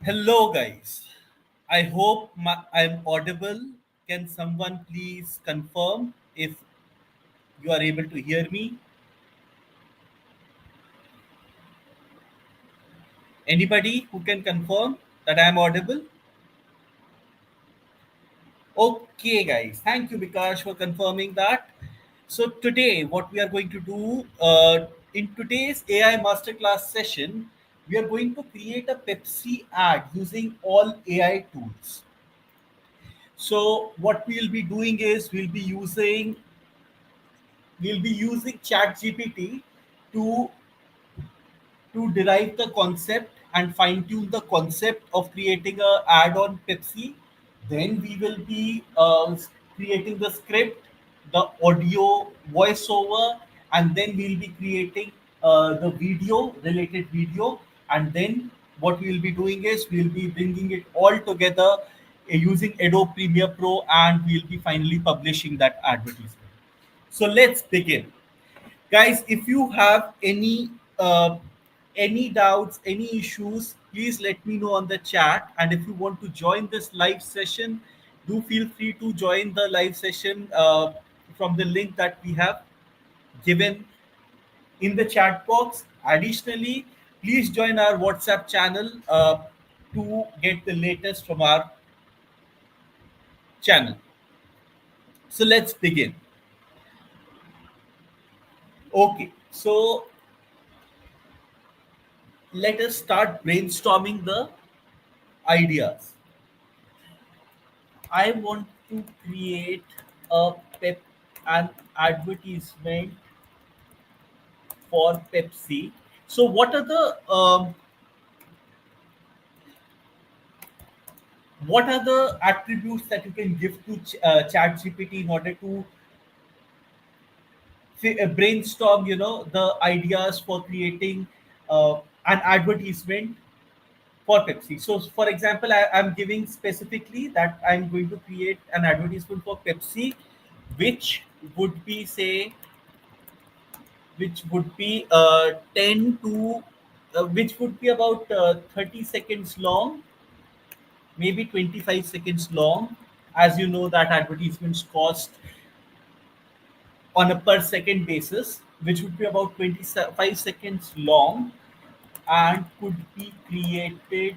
Hello, guys. I hope I'm audible. Can someone please confirm if you are able to hear me? Anybody who can confirm that I am audible? Okay, guys. Thank you, Bikash, for confirming that. So, today, what we are going to do in today's AI Masterclass session, we are going to create a Pepsi ad using all AI tools. So, what we'll be doing is we'll be using ChatGPT to derive the concept and fine tune the concept of creating a ad on Pepsi. Then we will be creating the script, the audio, voiceover, and then we'll be creating the video, related video. And then what we will be doing is we'll be bringing it all together using Adobe Premiere Pro, and we'll be finally publishing that advertisement. So let's begin. Guys, if you have any doubts, any issues, please let me know on the chat. And if you want to join this live session, do feel free to join the live session from the link that we have given in the chat box. Additionally, please join our WhatsApp channel to get the latest from our channel. So let's begin. Okay, so let us start brainstorming the ideas. I want to create a pep an advertisement for Pepsi. So, what are the attributes that you can give to ChatGPT in order to brainstorm? The ideas for creating an advertisement for Pepsi. So, for example, I'm giving specifically that I'm going to create an advertisement for Pepsi, which would be say which would be 10 to which would be about 30 seconds long, maybe 25 seconds long. As you know, that advertisements cost on a per second basis, which would be about 25 seconds long and could be created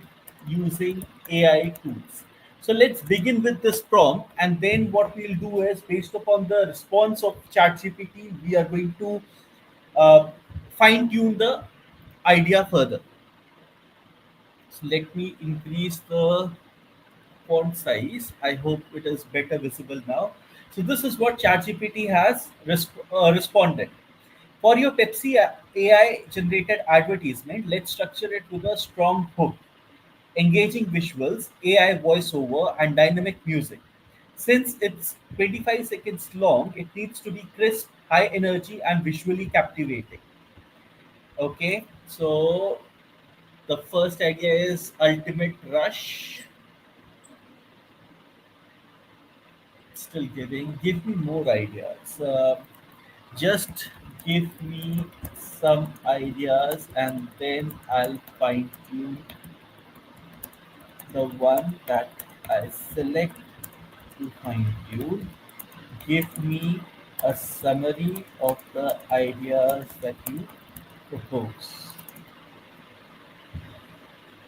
using AI tools. So let's begin with this prompt, and then what we'll do is, based upon the response of ChatGPT, we are going to uh, fine tune the idea further. So let me increase the font size. I hope it is better visible now. So this is what ChatGPT has responded. For your Pepsi AI generated advertisement, let's structure it with a strong hook, engaging visuals, AI voiceover, and dynamic music. Since it's 25 seconds long, it needs to be crisp, high energy, and visually captivating. Okay, so the first idea is ultimate rush. Still giving. Give me more ideas. Just give me some ideas, and then I'll fine tune the one that I select to fine tune. Give me a summary of the ideas that you propose.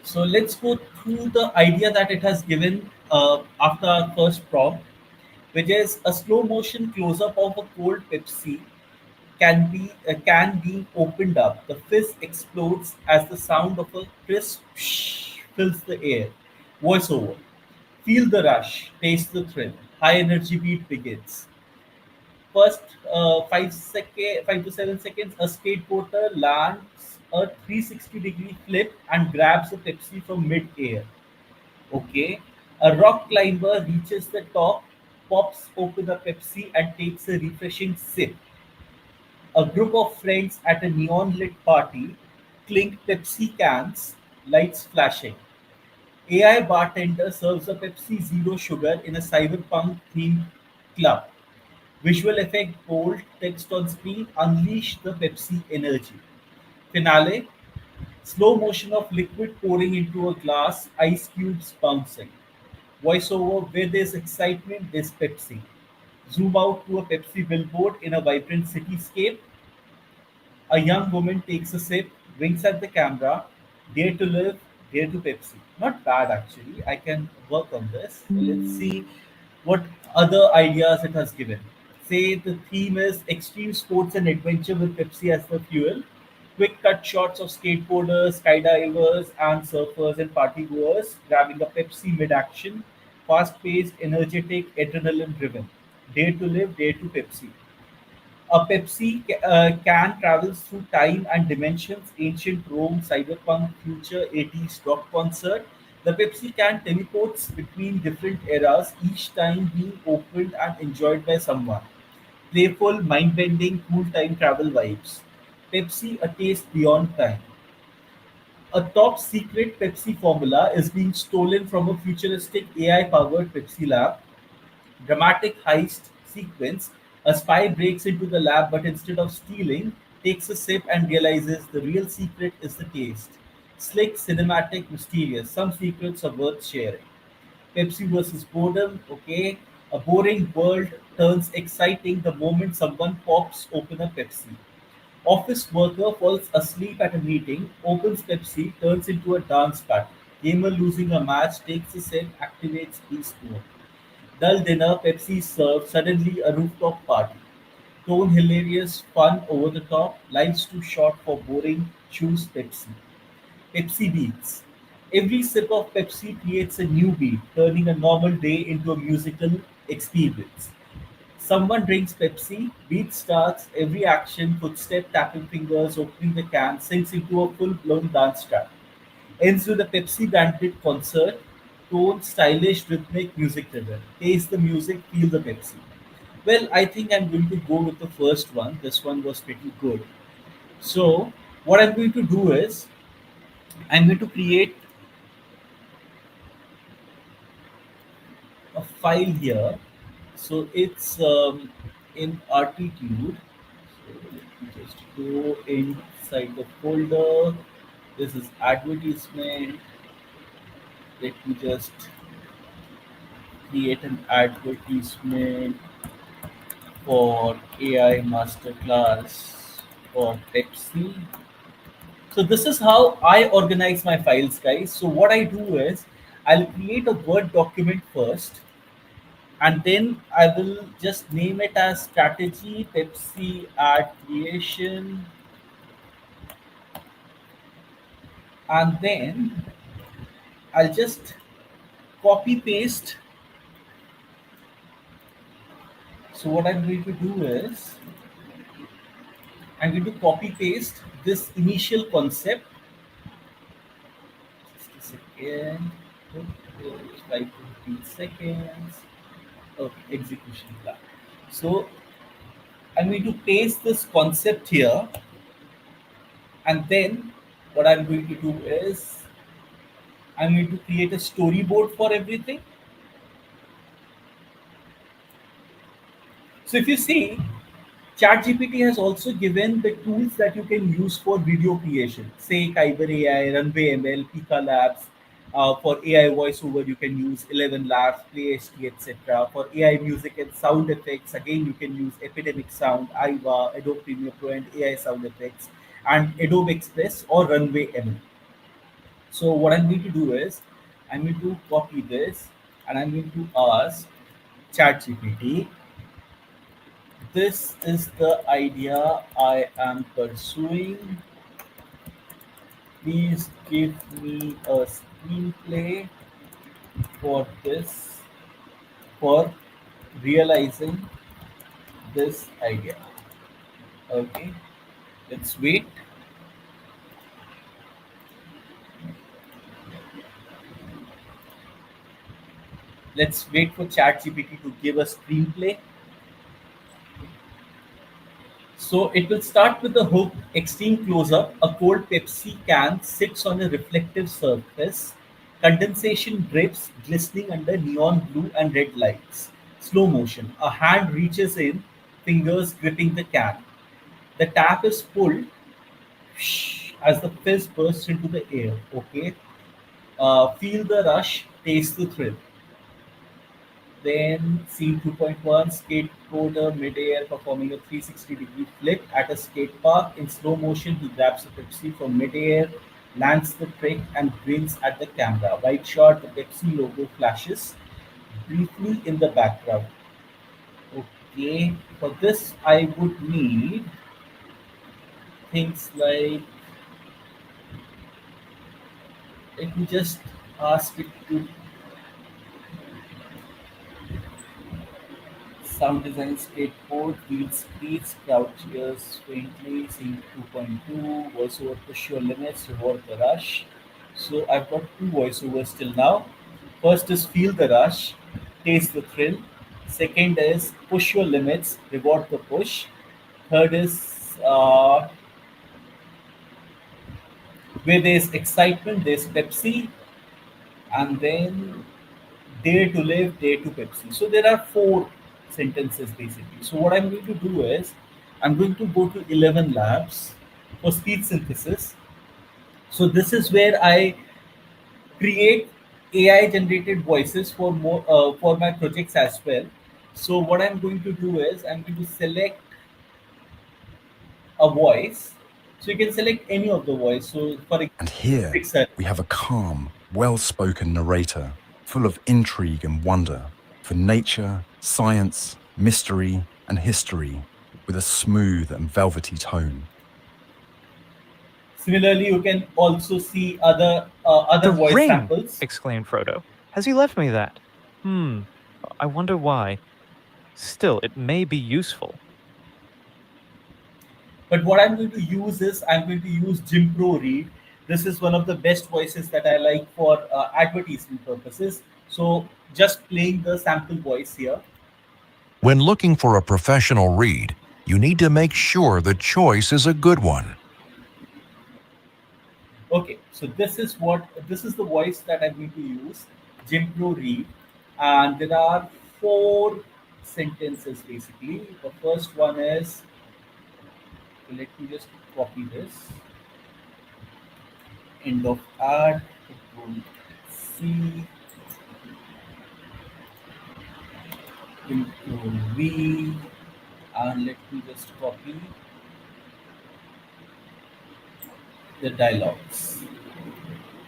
So let's go through the idea that it has given after our first prompt, which is a slow motion close up of a cold Pepsi can be opened up. The fizz explodes as the sound of a crisp fills the air. Voiceover. Feel the rush, taste the thrill. High energy beat begins. First 5 to 7 seconds, a skateboarder lands a 360-degree flip and grabs a Pepsi from mid-air. Okay. A rock climber reaches the top, pops open a Pepsi, and takes a refreshing sip. A group of friends at a neon lit party clink Pepsi cans, lights flashing. AI bartender serves a Pepsi Zero Sugar in a cyberpunk themed club. Visual effect bold, text on screen, unleash the Pepsi energy. Finale. Slow motion of liquid pouring into a glass, ice cubes bouncing. Voiceover, where there's excitement, there's Pepsi. Zoom out to a Pepsi billboard in a vibrant cityscape. A young woman takes a sip, winks at the camera. Dare to live, dare to Pepsi. Not bad actually. I can work on this. Let's see what other ideas it has given. Say the theme is extreme sports and adventure with Pepsi as the fuel. Quick cut shots of skateboarders, skydivers, and surfers and partygoers grabbing a Pepsi mid action. Fast paced, energetic, adrenaline driven. Dare to live, dare to Pepsi. A Pepsi can travels through time and dimensions, ancient Rome, cyberpunk, future 80s rock concert. The Pepsi can teleports between different eras, each time being opened and enjoyed by someone. Playful, mind bending, cool time travel vibes. Pepsi, a taste beyond time. A top secret Pepsi formula is being stolen from a futuristic AI powered Pepsi lab. Dramatic heist sequence. A spy breaks into the lab, but instead of stealing, takes a sip and realizes the real secret is the taste. Slick, cinematic, mysterious. Some secrets are worth sharing. Pepsi versus boredom. Okay. A boring world turns exciting the moment someone pops open a Pepsi. Office worker falls asleep at a meeting, opens Pepsi, turns into a dance pattern. Gamer losing a match takes a sip, activates beast mode. Dull dinner, Pepsi served, suddenly a rooftop party. Tone hilarious, fun over the top, lines too short for boring, choose Pepsi. Pepsi beats. Every sip of Pepsi creates a new beat, turning a normal day into a musical experience. Someone drinks Pepsi, beat starts, every action, footstep, tapping fingers, opening the can, sinks into a full blown dance track. Ends with a Pepsi branded concert, tone, stylish, rhythmic, music driven. Taste the music, feel the Pepsi. Well, I think I'm going to go with the first one. This one was pretty good. So, what I'm going to do is, I'm going to create a file here. So, it's in Artitude. So, let me just go inside the folder. This is advertisement. Let me just create an advertisement for AI Masterclass for Pepsi. So this is how I organize my files, guys. So what I do is I'll create a Word document first, and then I will just name it as strategy Pepsi ad creation, and then I'll just copy paste. So what I'm going to do is I'm going to copy paste this initial concept. Just a second. Okay, 5 to 15 seconds. Okay, execution plan. So I'm going to paste this concept here, and then what I'm going to do is I'm going to create a storyboard for everything. So if you see, ChatGPT has also given the tools that you can use for video creation. Say Kyber AI, Runway ML, Pika Labs. For AI voiceover, you can use ElevenLabs, PlayST, etc. For AI music and sound effects, again you can use Epidemic Sound, IVA, Adobe Premiere Pro, and AI sound effects, and Adobe Express or Runway ML. So what I'm going to do is I'm going to copy this, and I'm going to ask ChatGPT, this is the idea I am pursuing. Please give me a screenplay for this, for realizing this idea. Okay, let's wait. Let's wait for ChatGPT to give a screenplay. So it will start with the hook, extreme close up. A cold Pepsi can sits on a reflective surface. Condensation drips, glistening under neon blue and red lights. Slow motion. A hand reaches in, fingers gripping the can. The tap is pulled, as the fizz bursts into the air. Okay, feel the rush, taste the thrill. Then scene 2.1, skateboarder midair performing a 360-degree flip at a skate park. In slow motion, he grabs a Pepsi from midair, lands the trick, and grins at the camera. Wide shot, the Pepsi logo flashes briefly in the background. Okay, for this I would need things like, let me just ask it to sound design skateboard, wheels squeaks, crowd cheers faintly, scene 2.2, voiceover push your limits, reward the rush. So I've got two voiceovers till now. First is feel the rush, taste the thrill. Second is push your limits, reward the push. Third is where there's excitement, there's Pepsi, and then dare to live, dare to Pepsi. So there are four sentences basically. So what I'm going to do is I'm going to go to 11 Labs for speech synthesis. So this is where I create AI generated voices for more for my projects as well. So what I'm going to do is I'm going to select a voice. So you can select any of the voice. So for And example, here Pixar. we have a calm, well spoken narrator, full of intrigue and wonder for nature, science, mystery, and history, with a smooth and velvety tone. Similarly, you can also see The other voice ring! samples. Exclaimed Frodo. Has he left me that? Hmm, I wonder why. Still, it may be useful. But what I'm going to use is I'm going to use Jim Pro Read. This is one of the best voices that I like for advertisement purposes. So just playing the sample voice here. When looking for a professional read, you need to make sure the choice is a good one. Okay, so this is the voice that I'm going to use, Jim Pro Read, and there are four sentences basically. The first one is, let me just copy this. End of ad. Control C. Control V. And let me just copy the dialogues.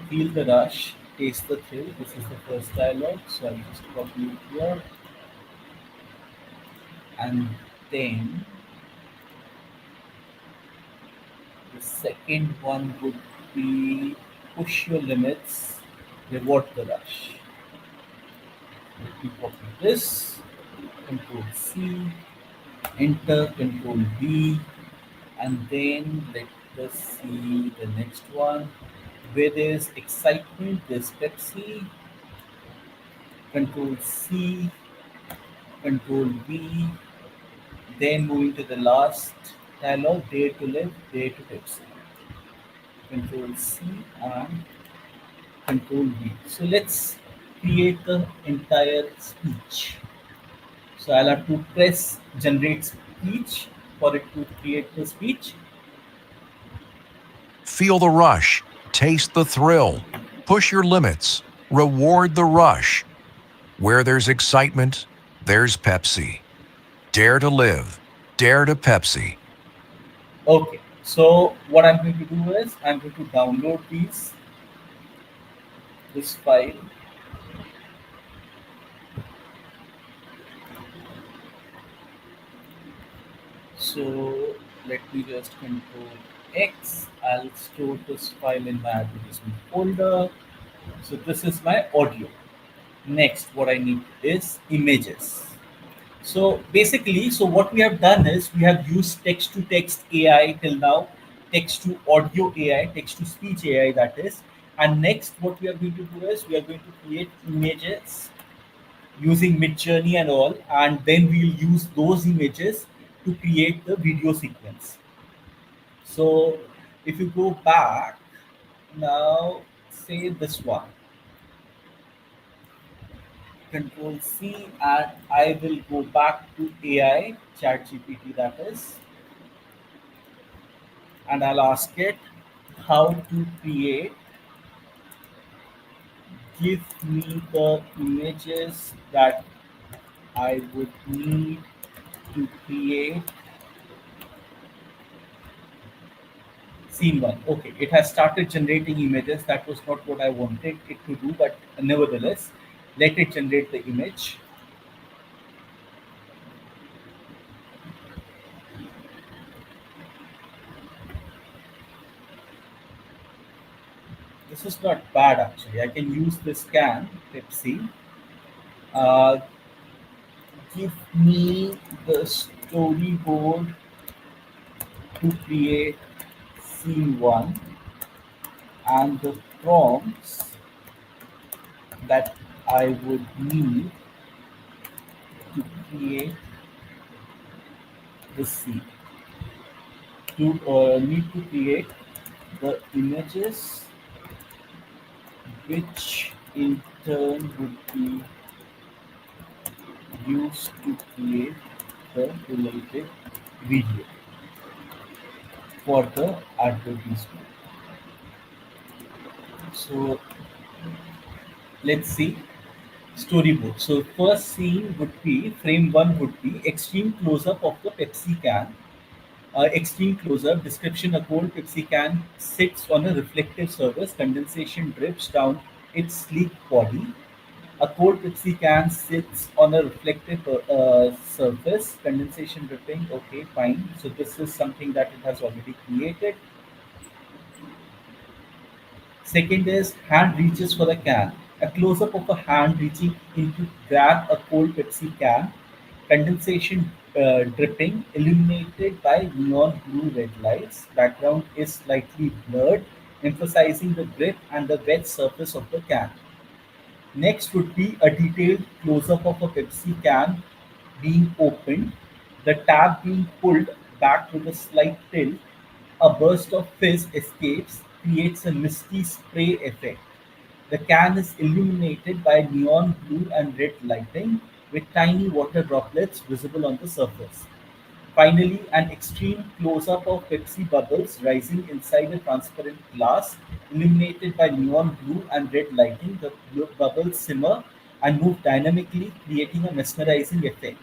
Feel the rush, taste the thrill. This is the first dialogue, so I'll just copy it here. And then the second one would be push your limits, reward the rush. Let me copy this. Control C, enter, Control V, and then let us see the next one. Where there's excitement, there's Pepsi. Control C, Control V. Then moving to the last dialog, dare to live, dare to Pepsi. Control C and Control V. So let's create the entire speech. So I'll have to press generate speech for it to create the speech. Feel the rush, taste the thrill, push your limits, reward the rush. Where there's excitement, there's Pepsi. Dare to live, dare to Pepsi. Okay. So what I'm going to do is I'm going to download this file. So let me just control X. I'll store this file in my advertisement folder. So this is my audio. Next, what I need is images. So basically, so what we have done is we have used text to text AI till now, text to audio AI, text to speech AI that is. And next, what we are going to do is we are going to create images using MidJourney and all, and then we'll use those images to create the video sequence. So if you go back now, say this one, Control C, and I will go back to AI, ChatGPT that is, and I'll ask it. how to create, give me the images that I would need to create scene one. Okay, it has started generating images. That was not what I wanted it to do, but nevertheless, let it generate the image. This is not bad actually. I can use this can, Pepsi. Uh, give me the storyboard to create scene one and the prompts that I would need to create the scene. To need to create the images, which in turn would be used to create the related video for the advertisement. So let's see storyboard. So first scene would be frame one would be extreme close up of the Pepsi can. Extreme close-up description: a cold Pepsi can sits on a reflective surface. Condensation drips down its sleek body. A cold Pepsi can sits on a reflective surface. Condensation dripping. Okay, fine. So this is something that it has already created. Second is hand reaches for the can. A close-up of a hand reaching in to grab a cold Pepsi can. Condensation dripping, illuminated by neon blue red lights. Background is slightly blurred, emphasizing the grip and the wet surface of the can. Next would be a detailed close-up of a Pepsi can being opened, the tab being pulled back with a slight tilt. A burst of fizz escapes, creates a misty spray effect. The can is illuminated by neon blue and red lighting, with tiny water droplets visible on the surface. Finally, an extreme close-up of Pepsi bubbles rising inside a transparent glass, illuminated by neon blue and red lighting. The bubbles simmer and move dynamically, creating a mesmerizing effect.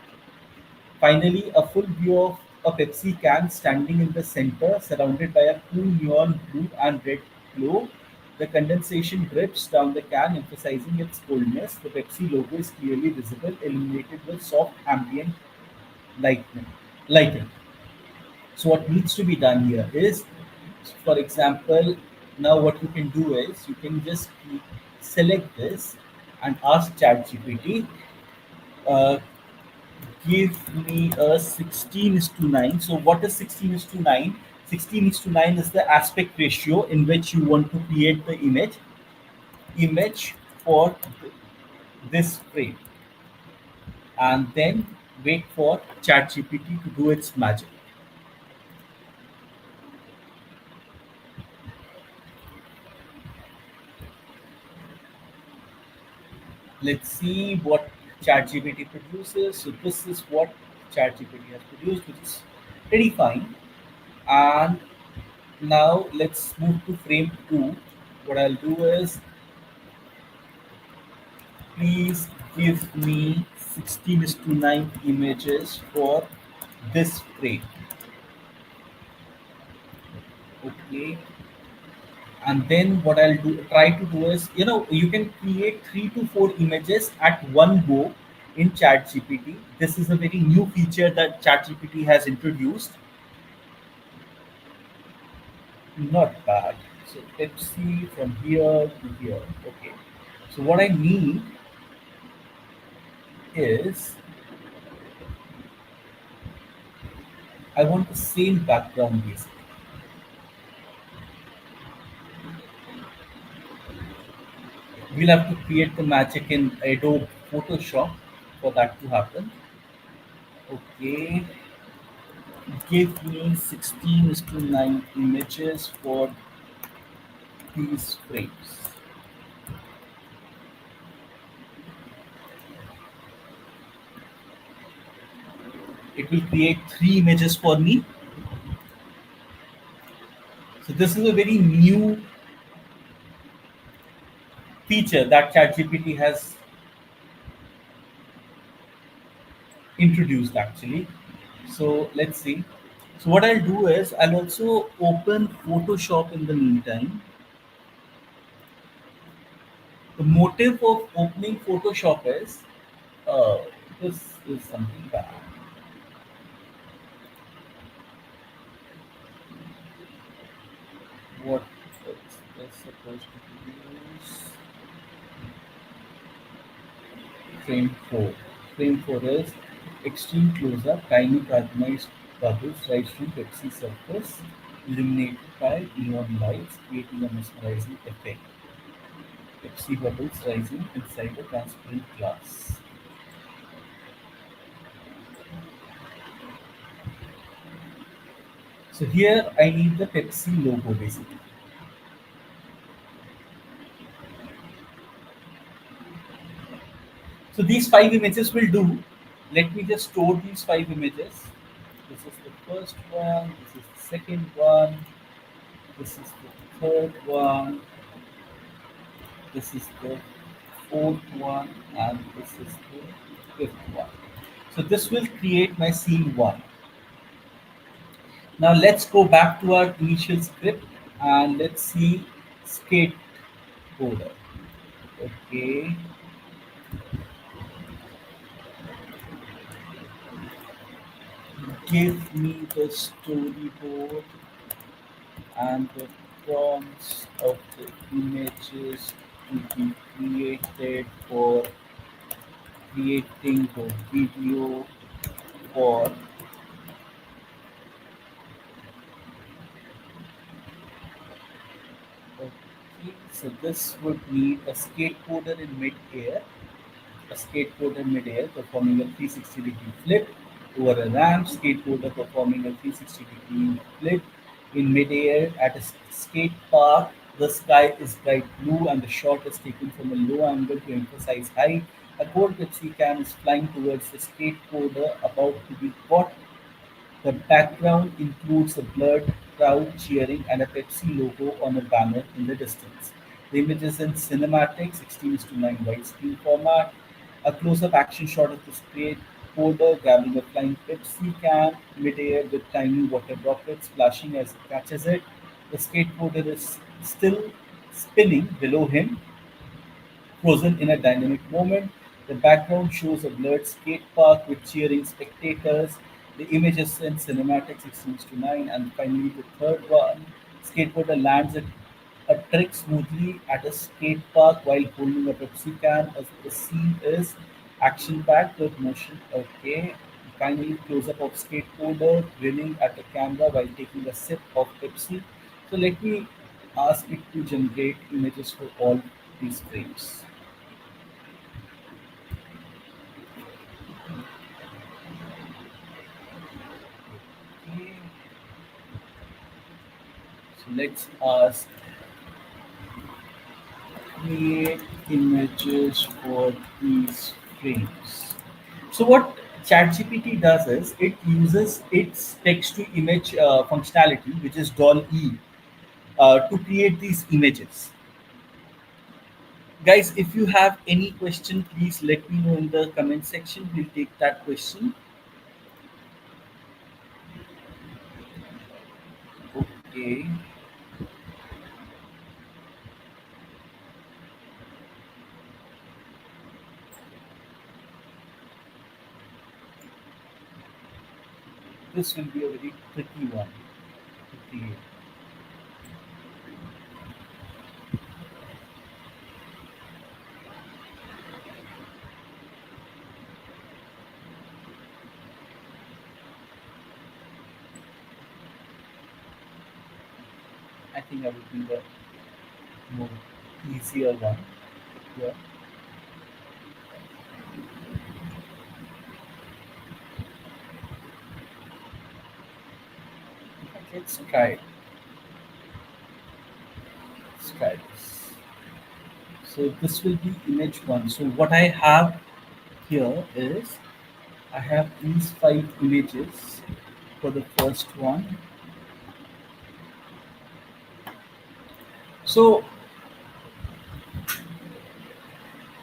Finally, a full view of a Pepsi can standing in the center, surrounded by a cool neon blue and red glow. The condensation drips down the can, emphasizing its coldness. The Pepsi logo is clearly visible, illuminated with soft ambient lighting. lighting. So what needs to be done here is, for example, now what you can do is you can just select this and ask ChatGPT, uh, give me a 16 is to 9. So what is 16 is to 9? 16 is to 9 is the aspect ratio in which you want to create the image for this frame, and then wait for ChatGPT to do its magic. Let's see what ChatGPT produces. So this is what ChatGPT has produced, which is pretty fine. And now let's move to frame 2. What I'll do is, please give me 16 is to 9 images for this frame. Okay. And then what I'll try to do is, you can create 3 to 4 images at one go in ChatGPT. This is a very new feature that ChatGPT has introduced. Not bad. So Pepsi from here to here. Okay. So what I need is, I want the same background basically. We'll have to create the magic in Adobe Photoshop for that to happen. Okay, give me 16 is to 9 images for these frames. It will create 3 images for me. So this is a very new feature that ChatGPT has introduced actually. So let's see. So what I'll do is I'll also open Photoshop in the meantime. The motive of opening Photoshop is uh, this is something bad. What is this supposed to use? Frame 4. Frame 4 is extreme close-up, tiny carbonized bubbles rise from Pepsi surface, illuminated by neon lights, creating a mesmerizing effect. Pepsi bubbles rising inside a transparent glass. So here I need the Pepsi logo basically. So these five images will do. Let me just store these five images. This is the first one, this is the second one, this is the third one, this is the fourth one, and this is the fifth one. So this will create my scene one. Now let's go back to our initial script and let's see skateboarder. Okay, give me the storyboard and the prompts of the images to be created for creating the video for. Okay, so this would need a skateboarder in mid-air, a skateboarder mid-air performing a 360-degree flip over a ramp, skateboarder performing a 360-degree flip in mid-air at a skate park. The sky is bright blue and the shot is taken from a low angle to emphasize height. A gold Pepsi can is flying towards the skateboarder about to be caught. The background includes a blurred crowd cheering and a Pepsi logo on a banner in the distance. The image is in cinematic 16:9 widescreen format. A close-up action shot of the skateboarder grabbing a flying Pepsi can midair with tiny water droplets splashing as he catches it. The skateboarder is still spinning below him, frozen in a dynamic moment. The background shows a blurred skate park with cheering spectators. The image is in cinematic 16:9, and finally the third one. Skateboarder lands a trick smoothly at a skate park while holding a Pepsi can. As the scene is action-packed with motion. Okay. Finally, close-up of skateboarder grinning at the camera while taking a sip of Pepsi. So let me ask it to generate images for all these frames. Okay, so let's ask create images for these frames. So what ChatGPT does is it uses its text to image functionality, which is DALL-E, to create these images. Guys, if you have any question, please let me know in the comment section. We'll take that question. Okay, this will be a very tricky one to create. I think I will do the more easier one here. Let's try it. Let's try this. So this will be image one. So what I have here is I have these five images for the first one. So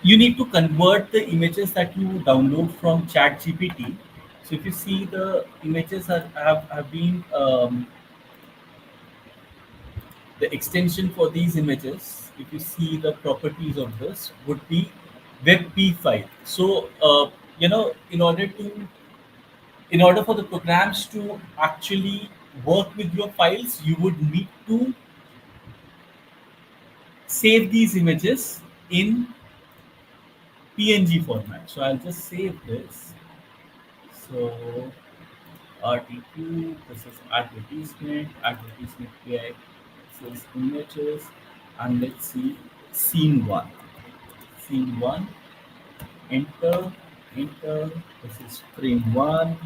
you need to convert the images that you download from ChatGPT. So if you see the images have been the extension for these images, if you see the properties of this, would be WebP file. So in order for the programs to actually work with your files, you would need to save these images in PNG format. So I'll just save this. So RTQ, this is advertisement AI, this is images, and let's see scene one, enter, enter, this is frame one,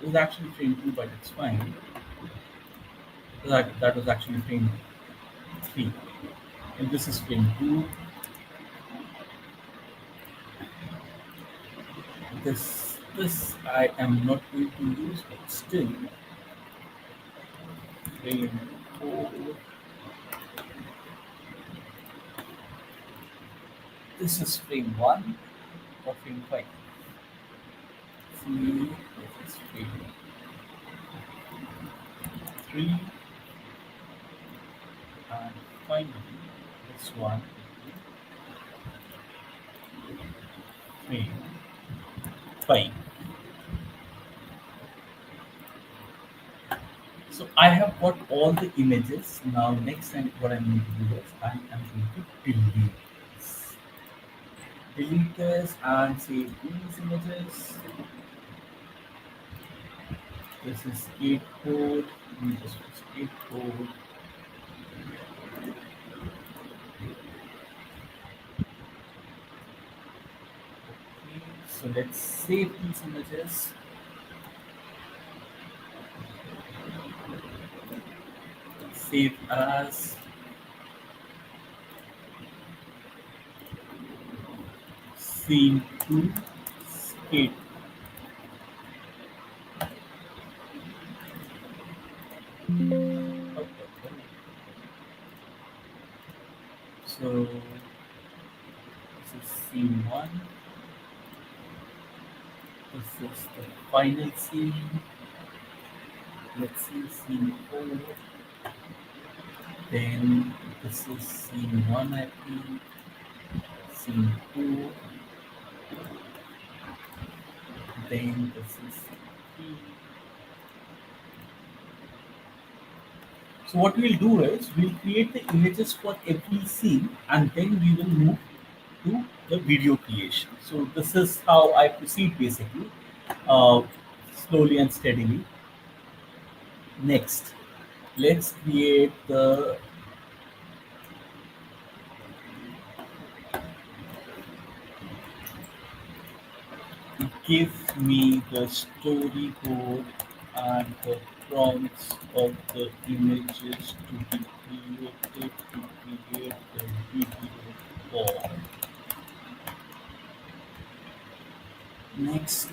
this is actually frame two, but it's fine. That was actually frame three, and this is frame two, this I am not going to use, but still frame four, this is frame one or frame five. See, this is frame three, and finally this one frame five. So I have got all the images. Now next time what I'm going to do is I'm going to delete this and save these images. This is skateboard, images for skateboard. Okay, so let's save these images. Save as scene 2 skate. Okay. So this is scene 1. This is the final scene. Let's see scene 4. Then this is scene 1, I think. Scene 2. Then this is scene 3. So what we'll do is we'll create the images for every scene and then we will move to the video creation. So this is how I proceed basically, uh, slowly and steadily. Next, let's create the give me the storyboard and the prompts of the images to be created to create the video for. Next,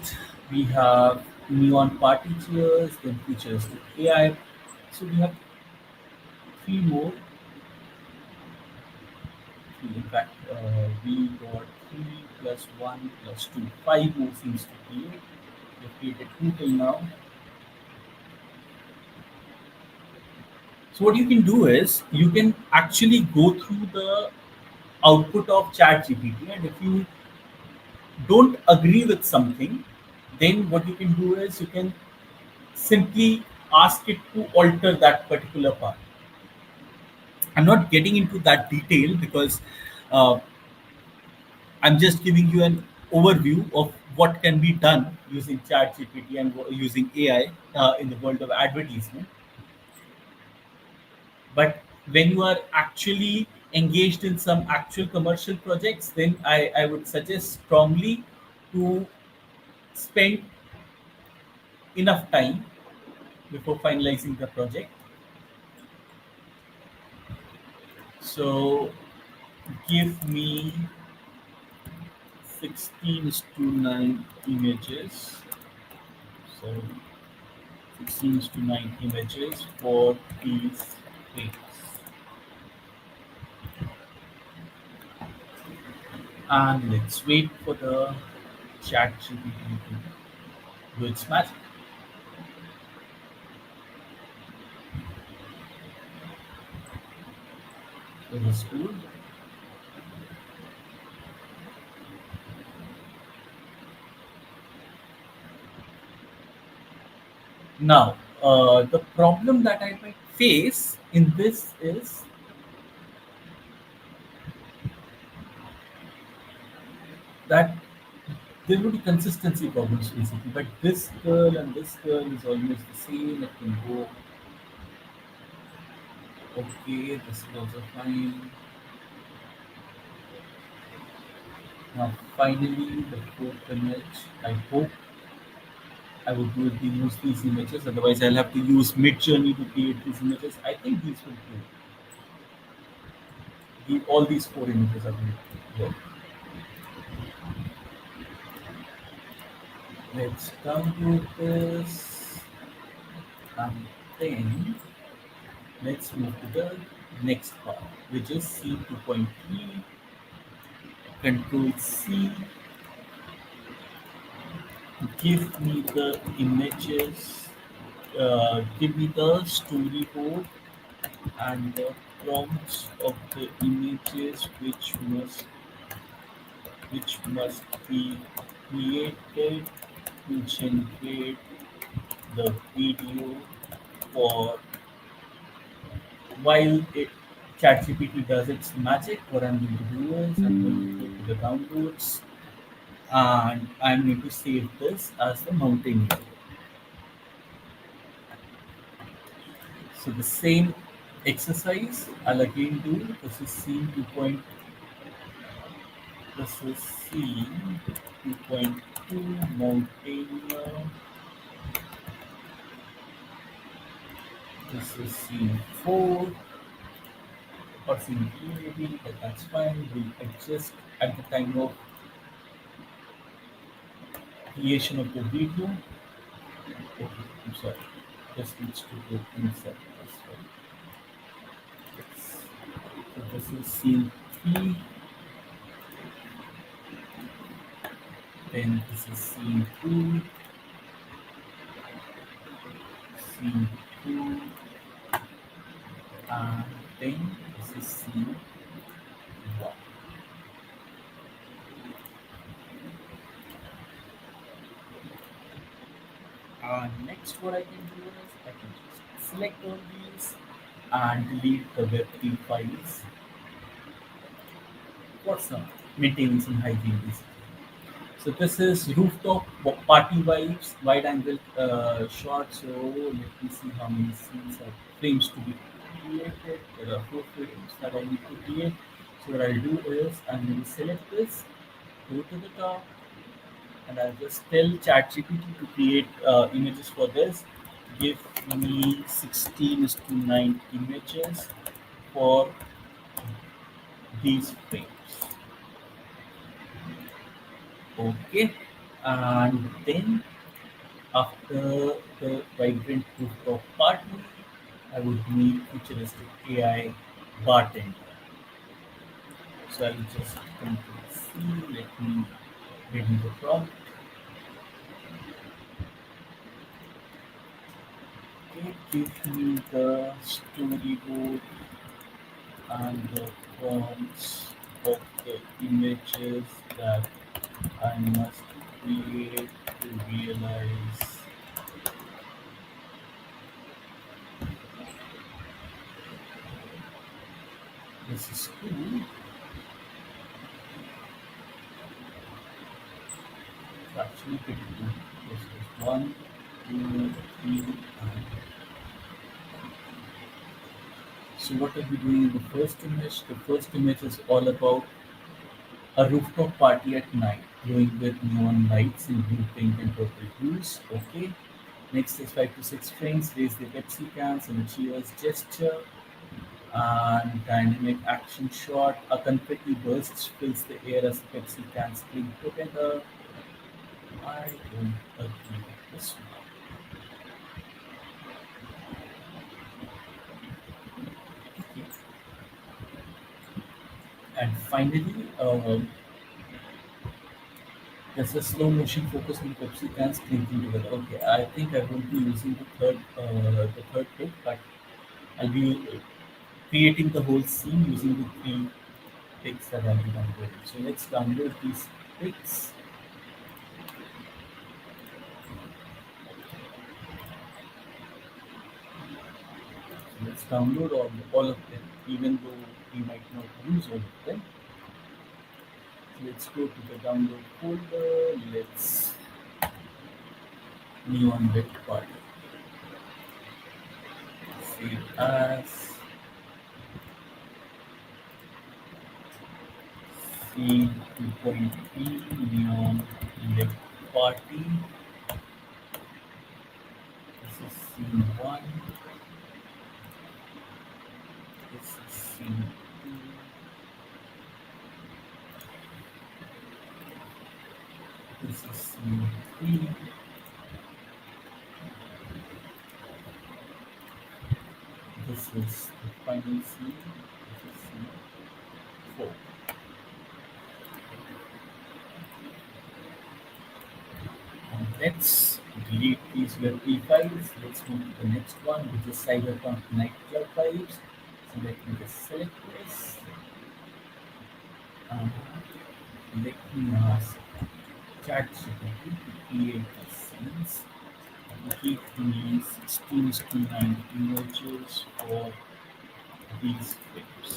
we have neon party cheers, then futuristic AI. So we have three more. In fact, we got 3 plus 1 plus 2. 5 more seems to create. We've created 2 till now. So what you can do is you can actually go through the output of ChatGPT, and if you don't agree with something, then what you can do is you can simply ask it to alter that particular part. I'm not getting into that detail because uh, I'm just giving you an overview of what can be done using ChatGPT and using AI in the world of advertisement. But when you are actually engaged in some actual commercial projects, then I would suggest strongly to spend enough time before finalizing the project. So give me 16:9 images. So 16 to 9 images for these things. And let's wait for the chat GPT to do its magic. This is cool. Now, the problem that I might face in this is that there will be consistency problems basically. But this girl and this girl is almost the same. It can go okay. This is also fine. Now, finally, the fourth image. I hope I would be able to use these images. Otherwise, I'll have to use MidJourney to create these images. I think these will do. All these four images are going to work. Let's download this, and then let's move to the next part, which is C 2.3. Control C. Give me the images. Give me the storyboard and the prompts of the images which must be created to generate the video for while it ChatGPT does its magic. What I'm going to do is I'm going to go to the downloads and I'm going to save this as the mountain video. So the same exercise I'll again do. This is scene 2. This is scene 2.2 mountain. This is scene 4 or scene 3 maybe, but that's fine. We'll adjust at the time of creation of the video. Okay, I'm sorry. This needs to go inside as well. Yes. So this is scene 3. Then this is scene 2. Scene 2. And then this is scene 1. Next, what I can do is I can just select all these and delete the web3 files for some maintaining some hygiene basically. So this is rooftop party vibes, wide angle shot. So let me see how many scenes are frames to be created. There are 4 frames that I need to create. So what I'll do is I'm going to select this, go to the top, and I'll just tell ChatGPT to create images for this. Give me 16 is to 9 images for these frames. Okay, and then after the vibrant rooftop party, I would need futuristic AI bartender. So I'll just control C. Let me get me the prompt. Okay, give me the storyboard and the prompts of the images that I must create to realize this is cool. It's actually pretty cool. This is 1, 2, 3, and so what are we doing in the first image? The first image is all about a rooftop party at night, glowing with neon lights in blue, pink, and purple hues. Okay. Next is 5 to 6 frames. Raise the Pepsi cans in a cheers gesture. And dynamic action shot. A confetti burst fills the air as the Pepsi cans cling together. I don't agree with this one. And finally, there's a slow motion focus on Pepsi cans clinking together. Okay, I think I won't be using the third pick, but I'll be creating the whole scene using the three picks that I've been downloading. So let's download these picks. So let's download all of them, even though we might not use all of them. So let's go to the download folder. Let's neon bit part. Save as scene 2.3 neon lit party. This is scene 1. This is scene 2. This is scene 3. This is the final scene. This is scene 4. And let's delete these WebP files. Let's move to the next one, which is Cyberpunk Nightclub vibes. So let me just select this. And let me ask ChatGPT to create the scenes. Give me 16:9 images for these clips.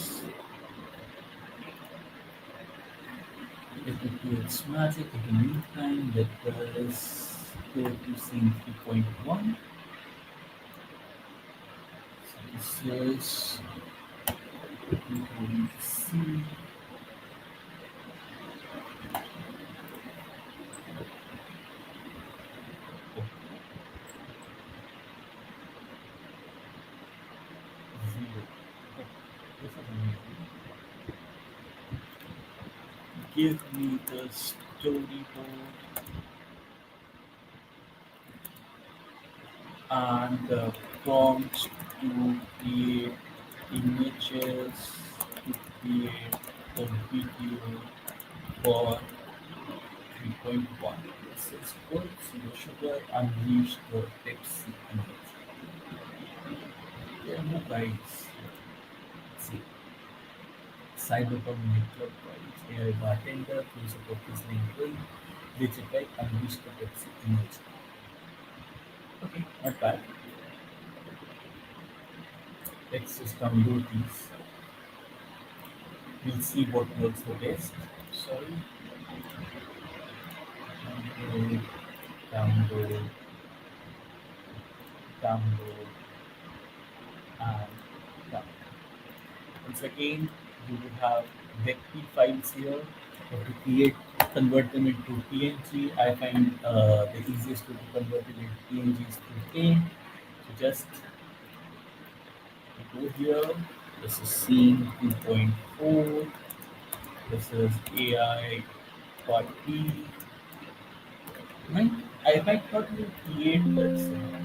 Let it do its magic. In the meantime, let us go to scene 3.1. So this is we're going to see zero. Oh, this is amazing. Give me the storyboard and the prompts to create images, to create the video for 3.1. This is good. Zero sugar, unleash the Pepsi energy. There are no guides. Let's see. Cyberpunk nightclub vibes, AI bartender, close-up of his drink, digital, unleash the Pepsi energy. Okay, not bad. Let's just download these. We'll see what works the best. Sorry. Download, download, download, and download. Once again, you would have WebP files here. But to create, convert them into PNG. I find the easiest way to convert it into PNG is through Paint. So just go here. This is scene 2.4. This is AI part B. Right? I might not even create this. Okay.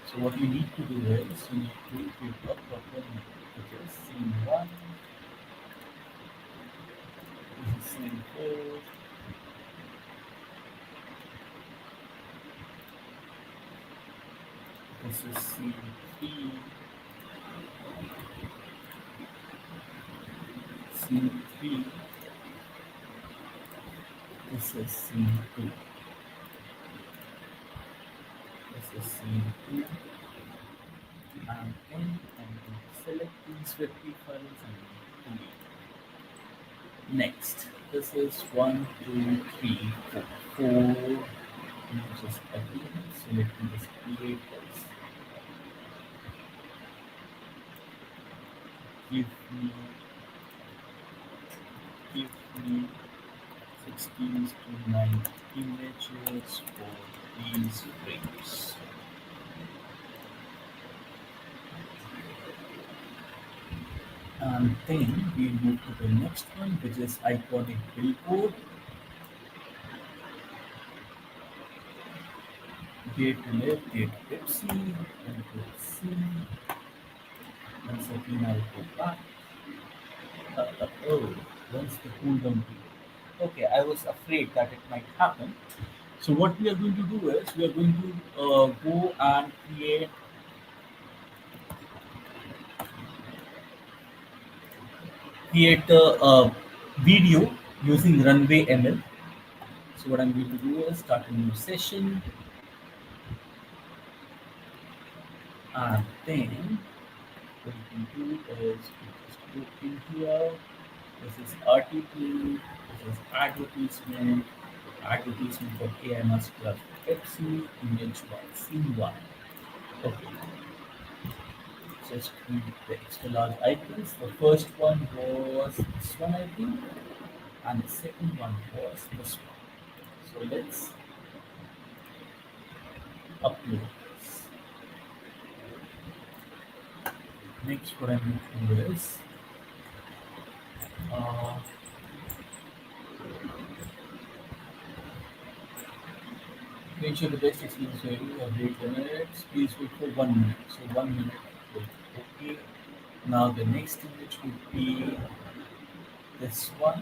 So what you need to do is you need to give a proper name, which is scene 1. This is scene 4. This is scene 3. Scene 3. This is scene 2. This is scene 2. And then I'm going to select these 50 files and delete. Next, this is 1, 2, 3, 4. 4 images again. So let me just create this. Give me give me 16:9 images for these frames. And then we move to the next one, which is iconic billboard. Date left, date Pepsi, and let's see. Once again, I'll go back. Oh, once the cooldown period. Okay, I was afraid that it might happen. So what we are going to do is we are going to go and create a video using Runway ML. So what I'm going to do is start a new session, and then what you can do is you just go in here. This is RTP, this is advertisement for AI Masterclass for Pepsi, image by scene one. Okay, just read the extra large icons. The first one was this one, I think, and the second one was this one. So let's upload this. Next, what I'm going to do is uh, to ensure the best experience for you. Have 8 minutes. Please wait for 1 minute. So 1 minute. Wait. Okay. Now the next image would be this one.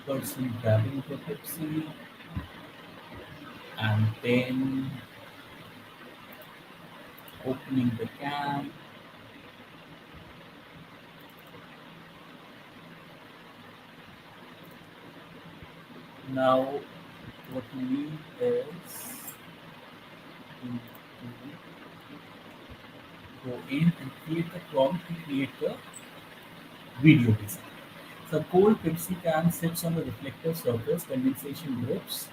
Person grabbing the Pepsi, and then opening the can. Now what we need is to go in and create the prompt to create the video design. So cold Pepsi can sits on a reflective surface, condensation drips,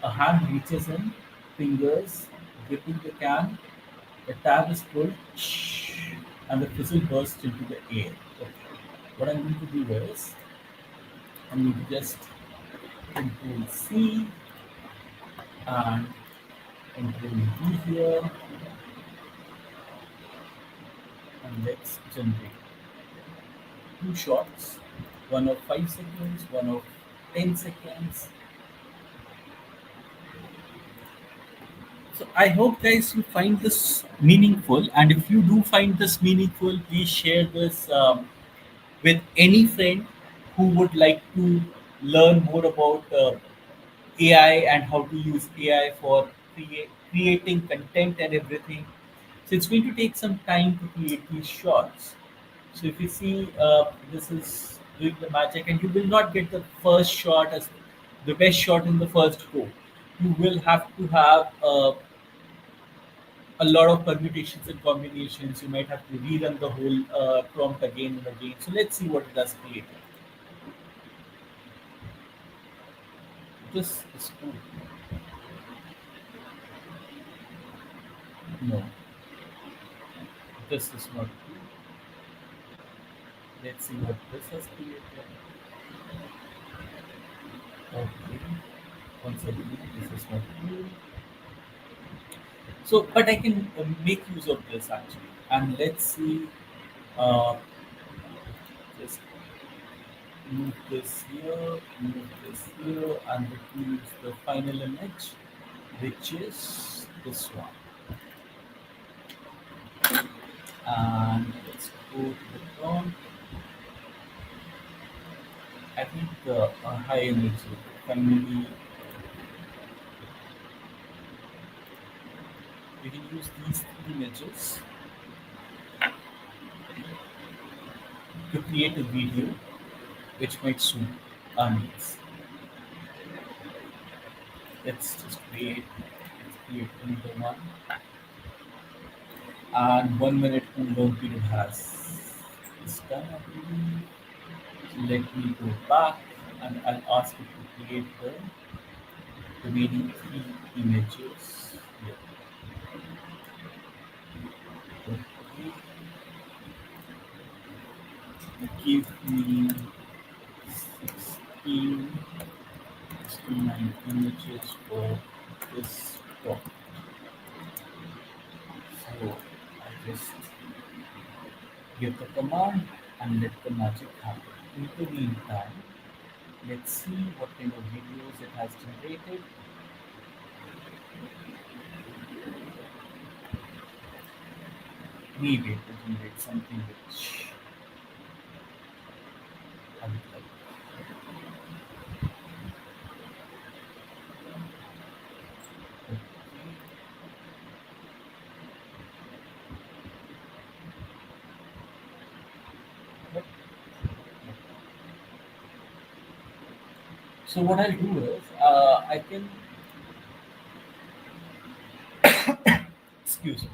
a hand reaches in, fingers gripping the can, the tab is pulled, and the fizzle bursts into the air. Okay. What I'm going to do is I'm going to just Control C and Control V here, and let's generate two shots, one of 5 seconds, one of 10 seconds. So I hope guys you find this meaningful, and if you do find this meaningful, please share this with any friend who would like to learn more about AI and how to use AI for creating content and everything. So it's going to take some time to create these shots. So if you see, this is doing the magic, and you will not get the first shot as the best shot in the first go. You will have to have a lot of permutations and combinations. You might have to rerun the whole prompt again and again. So let's see what it does create. This is cool. No, this is not cool. Let's see what this has created. Okay, once again, this is not cool. So, but I can make use of this actually. And let's see, uh, just move this here, and it use the final image, which is this one. And let's go to the prompt. I think the high energy. Finally, we can use these three images to create a video which might suit our needs. Let's create another one. And 1 minute cooldown period has is done, I believe. So let me go back, and I'll ask it to create the remaining three images here. Okay. Give me 16, 69 images for this top. So I just give the command and let the magic happen. In the meantime, let's see what kind of videos it has generated. Maybe it will generate something which So what I'll do is I can excuse me.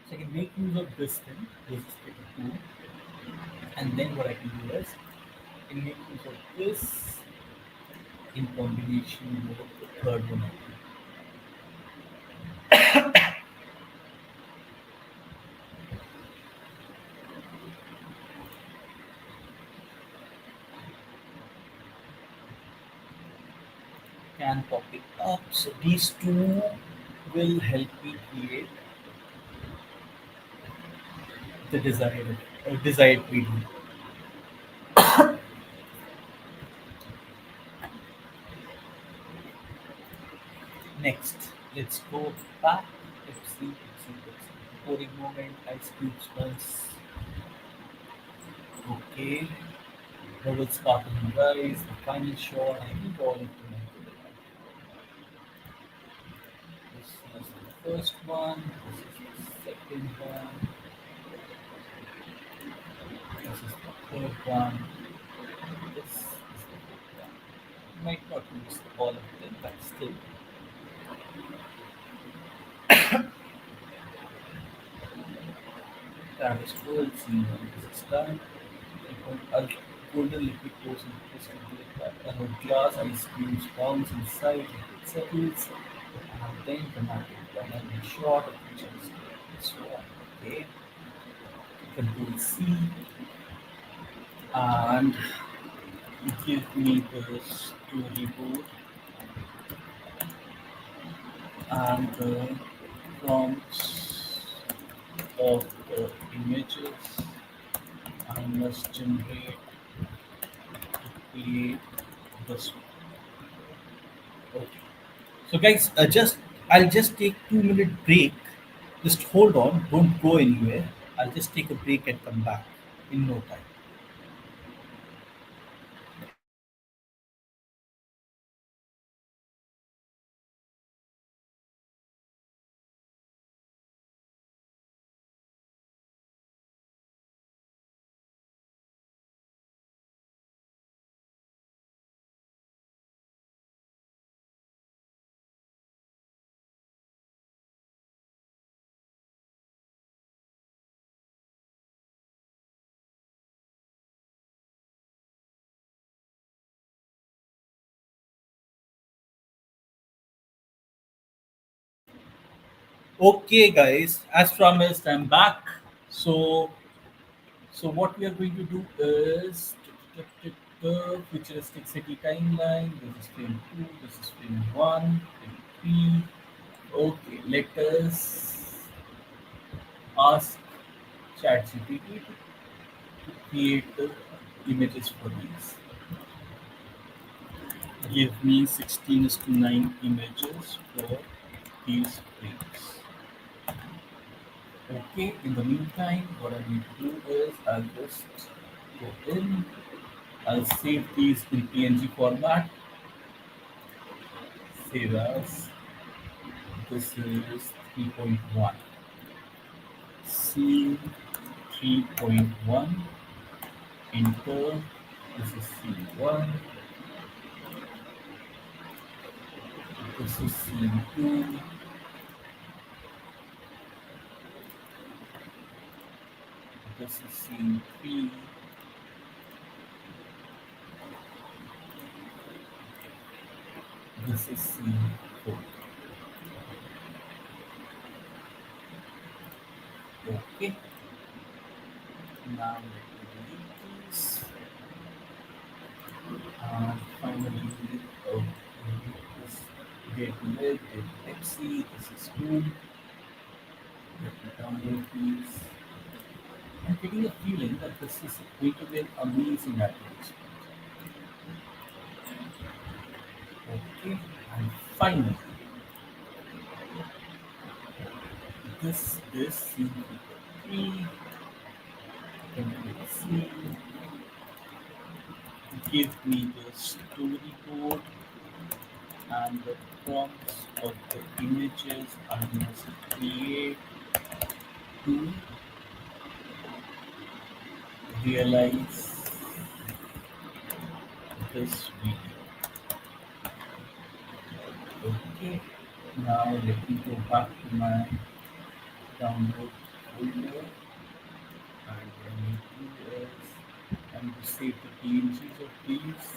So I can make use of this thing, this sticker tool, and then what I can do is I can make use of this in combination with the third one. Can copy up. So these two will help me create the desired video. Next, let's go back. Pepsi. Boring moment. Ice cubes once. Okay. Bubble sparkling rise. The final shot. I need all implemented. This is the first one. This is the second one. This is the third one. This is the fourth one. Might not use all of them, but still. That is full scene. This is done. A golden liquid goes into crystal clear glass, ice cubes bounce inside, it settles, and then dramatic dynamic shot of the chest. So, okay, Control C, and give me the storyboard and the prompts of the images. I must generate to create this one. Okay. So guys, I'll just take 2 minute break. Just hold on, don't go anywhere. I'll just take a break and come back in no time. Okay, guys, as promised, I'm back. So, so what we are going to do is the futuristic city timeline. This is frame two. This is frame one. Frame three. Okay, let us ask ChatGPT to create the images for these. Give me 16 is to 9 images for these frames. Okay, in the meantime, what I need to do is I'll just go in, I'll save these in PNG format, save as, this is 3.1, scene 3.1, enter, this is scene 1, this is scene 2, this is scene 3, this is scene 4. Okay, now let me delete these. Finally, oh, this get milk, get Pepsi, this is food. Let me download these. I'm getting a feeling that this is going to be an amazing application. Okay, and finally, this is scene 3. Control C. Give me the storyboard and the prompts of the images I must create to realize this video. Okay, now let me go back to my download folder, and what I need to do is I need to save the PNGs of these.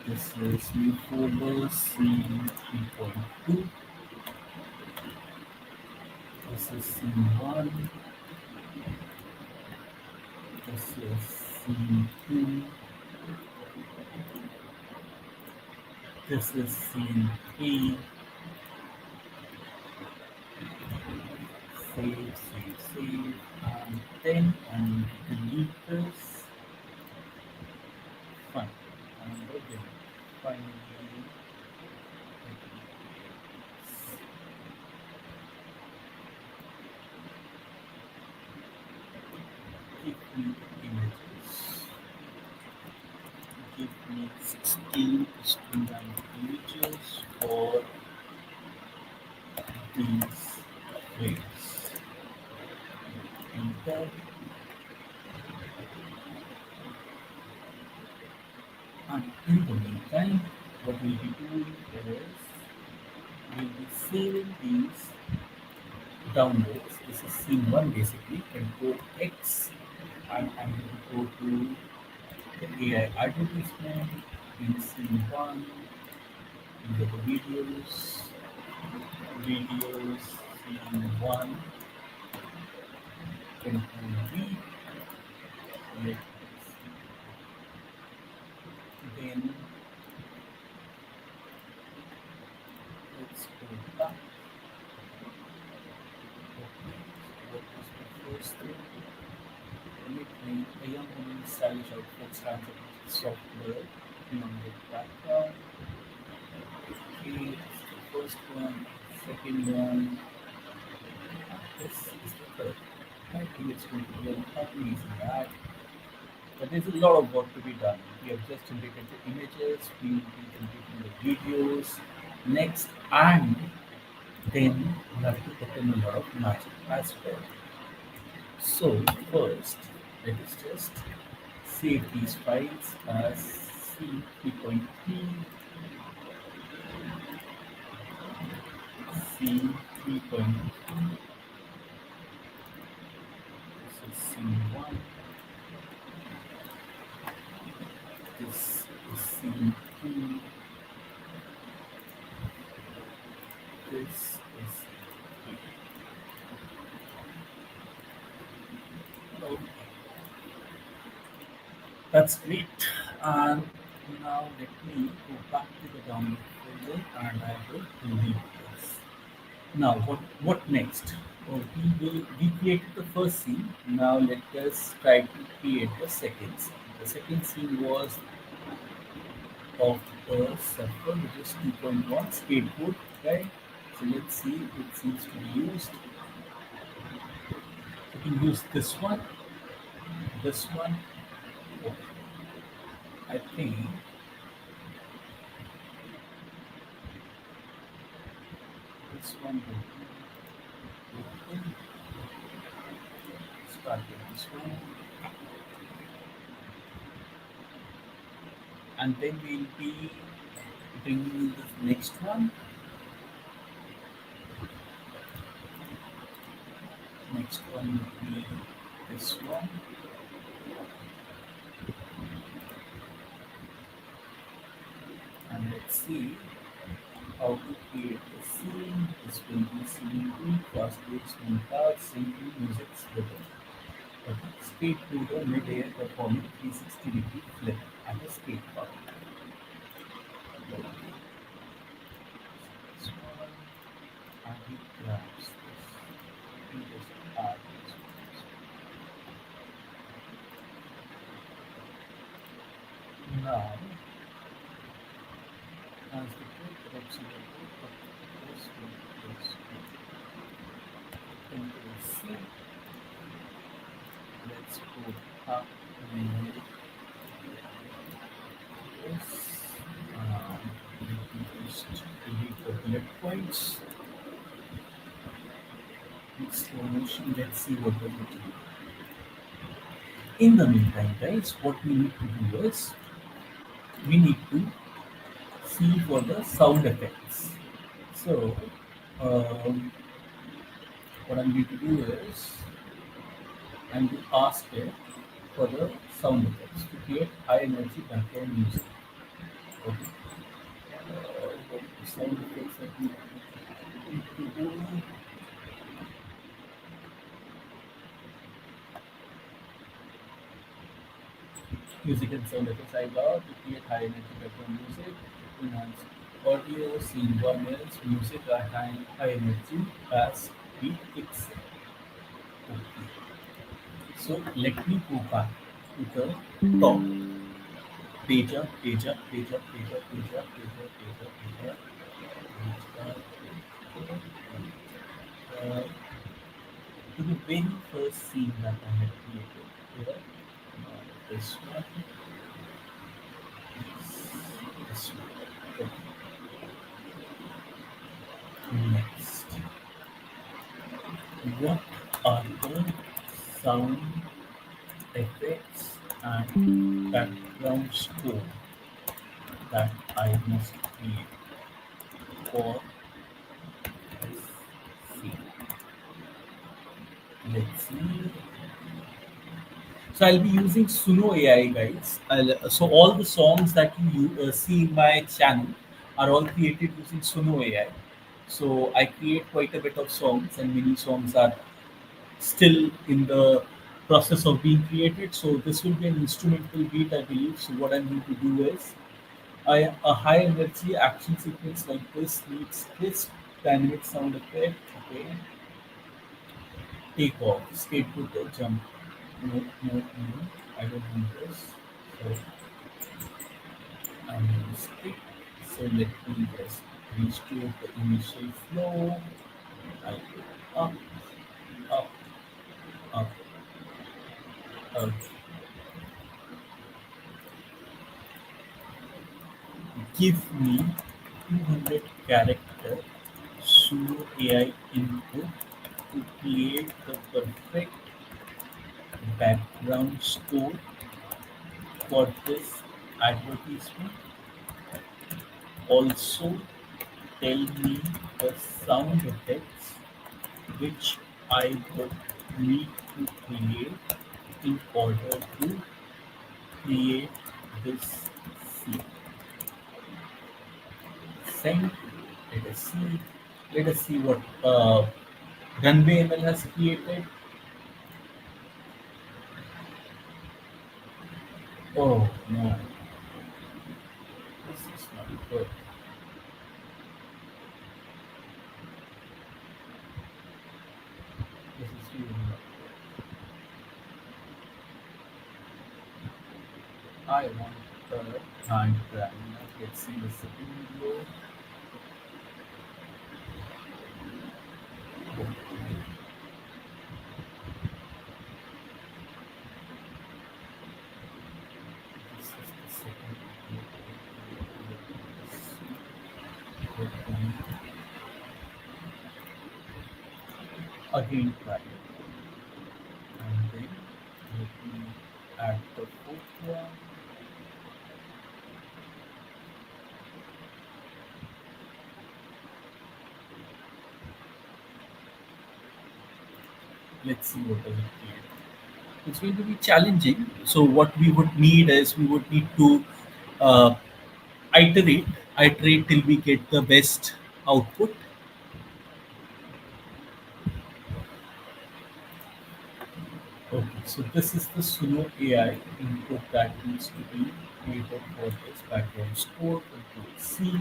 This is new folder C3.2. This is C1. This is C2. This is C3. Save, and then I need to delete this. Fine. And again, finally, give me images. Give me 16 to 29 images for these frames. Enter. And in the meantime, what we'll be doing is we'll be saving these downloads. This is scene one basically. Control X, and I'm going to go to the AI advertisement in scene one. These are the videos, scene one. Control V. Let then let's go back. Okay, what was the first thing? Anything, a young woman's stylish outfit stands up with software on the background. Okay, this is the first one, second one, this is the third. I think it's going to be a happy easy that. But there's a lot of work to be done. We have just generated the images, we will be generating the videos next, and then we have to put in a lot of magic as well. So first, let us just save these files as C3.3, C3.3, this is C1, this is C2, this is C3. Okay, that's great. And now let me go back to the download folder and I will delete this. Now, what next? We created the first scene. Now let us try to create the second scene. The second scene was of the surfer, which is 2.1 skateboard, right? So let's see if it seems to be used. We can use this one. Okay. I think this one will be okay. Start with this one, and then we'll be bringing the next one. Next one will be this one, and let's see how to create the scene. This will be scene 2, fast-paced, smooth cars, simply music's rhythm. Okay, skateboarder mid-air performing 360-degree flip at a skate park. Okay, this one, and he grabs this. He just add this one. Now, as the code corrects in the code, this will this Control C. Let's go up and this. Let me just delete the bullet points. In slow motion, let's see what we're going to do. In the meantime, guys, what we need to do is we need to C for the sound effects. So, um, what I'm going to do is I'm going to ask it for the sound effects to create high energy background music. Okay. What the sound effects that we need to do? Music and sound effects I love to create high energy background music, enhance audio, scene environments, music at high energy, bass, beat, pixel. Okay. So let me go back to the top. Page up, page up, page up, page up, page up, page up, page up, page up, page up, page up, to the very first scene that I had created. Here, this one, this one. Okay. Next, what are the sound effects and background score that I must create for this scene? Let's see. So I'll be using Suno AI, guys. So all the songs that you see in my channel are all created using Suno AI. So I create quite a bit of songs, and many songs are still in the process of being created. So this will be an instrumental beat, I believe. So what I'm going to do is, a high energy action sequence like this needs crisp dynamic sound effect. Okay, take off, skateboard jump. No, no, no. I don't want this. So I'm going to skip. So let me just restore the initial flow. I go up, up, up, up. Give me 200 character Suno AI input to create the perfect background score for this advertisement. Also, tell me the sound effects which I would need to create in order to create this scene. Send. Let us see. Let us see what Runway ML has created. Oh no, this is not good. This is really not good. I want the time travel. Let's see the second video. This is the second video. Again try it. And then let me add the fourth one. Let's see what does it create. It's going to be challenging. So what we would need is we would need to uh, iterate, iterate till we get the best output. Okay, so this is the Suno AI input that needs to be created for this background score. Control C.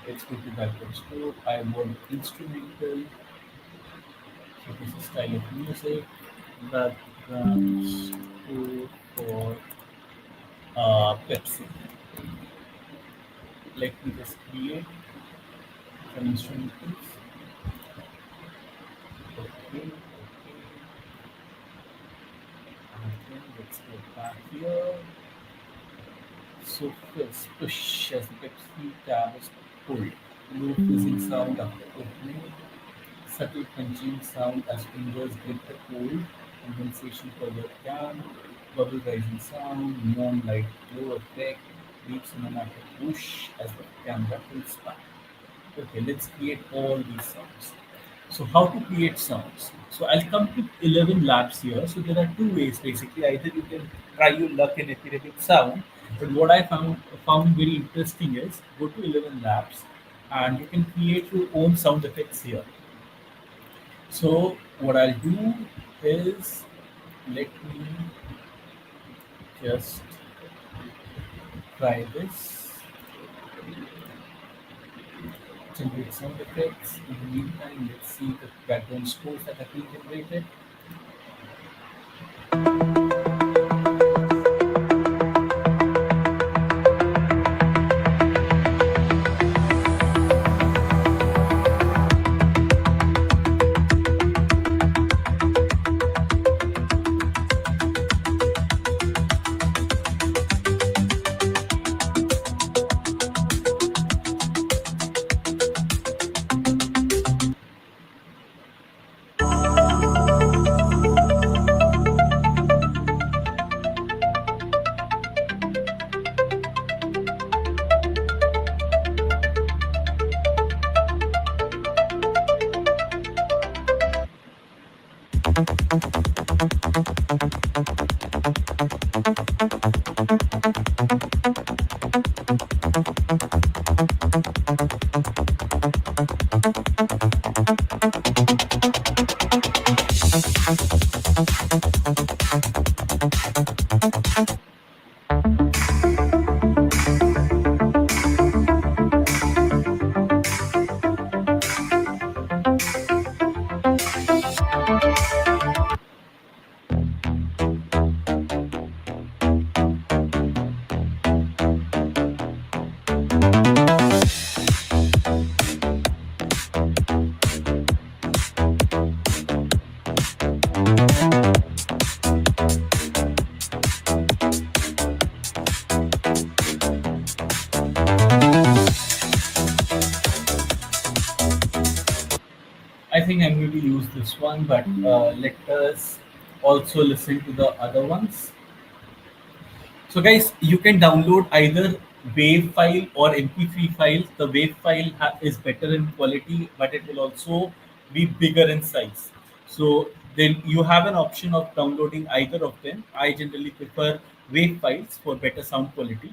Let's go to background score. I want instrumental. So this is style of music. Background score for Pepsi. Let me just create some instrumentals. Okay, okay. And then let's go back here. So first push as the Pepsi tab is pulled. Low fizzing sound after opening. Subtle crunching sound as fingers grip the cold. Condensation for the can. Bubble rising sound. Neon light glow effect. deep cinematic whoosh as the camera tilts back. Okay, let's create all these sounds. So how to create sounds? So I'll come to 11 labs here. So there are two ways basically. Either you can try your luck in epidemic sound, but what I found very interesting is go to 11 labs and you can create your own sound effects here. So what I'll do is let me just try this, generate sound effects. In the meantime, let's see the background scores that have been generated. I think I'm going to use this one, but let us also listen to the other ones. So, guys, you can download either WAV file or MP3 file. The WAV file is better in quality, but it will also be bigger in size. So, then you have an option of downloading either of them. I generally prefer WAV files for better sound quality.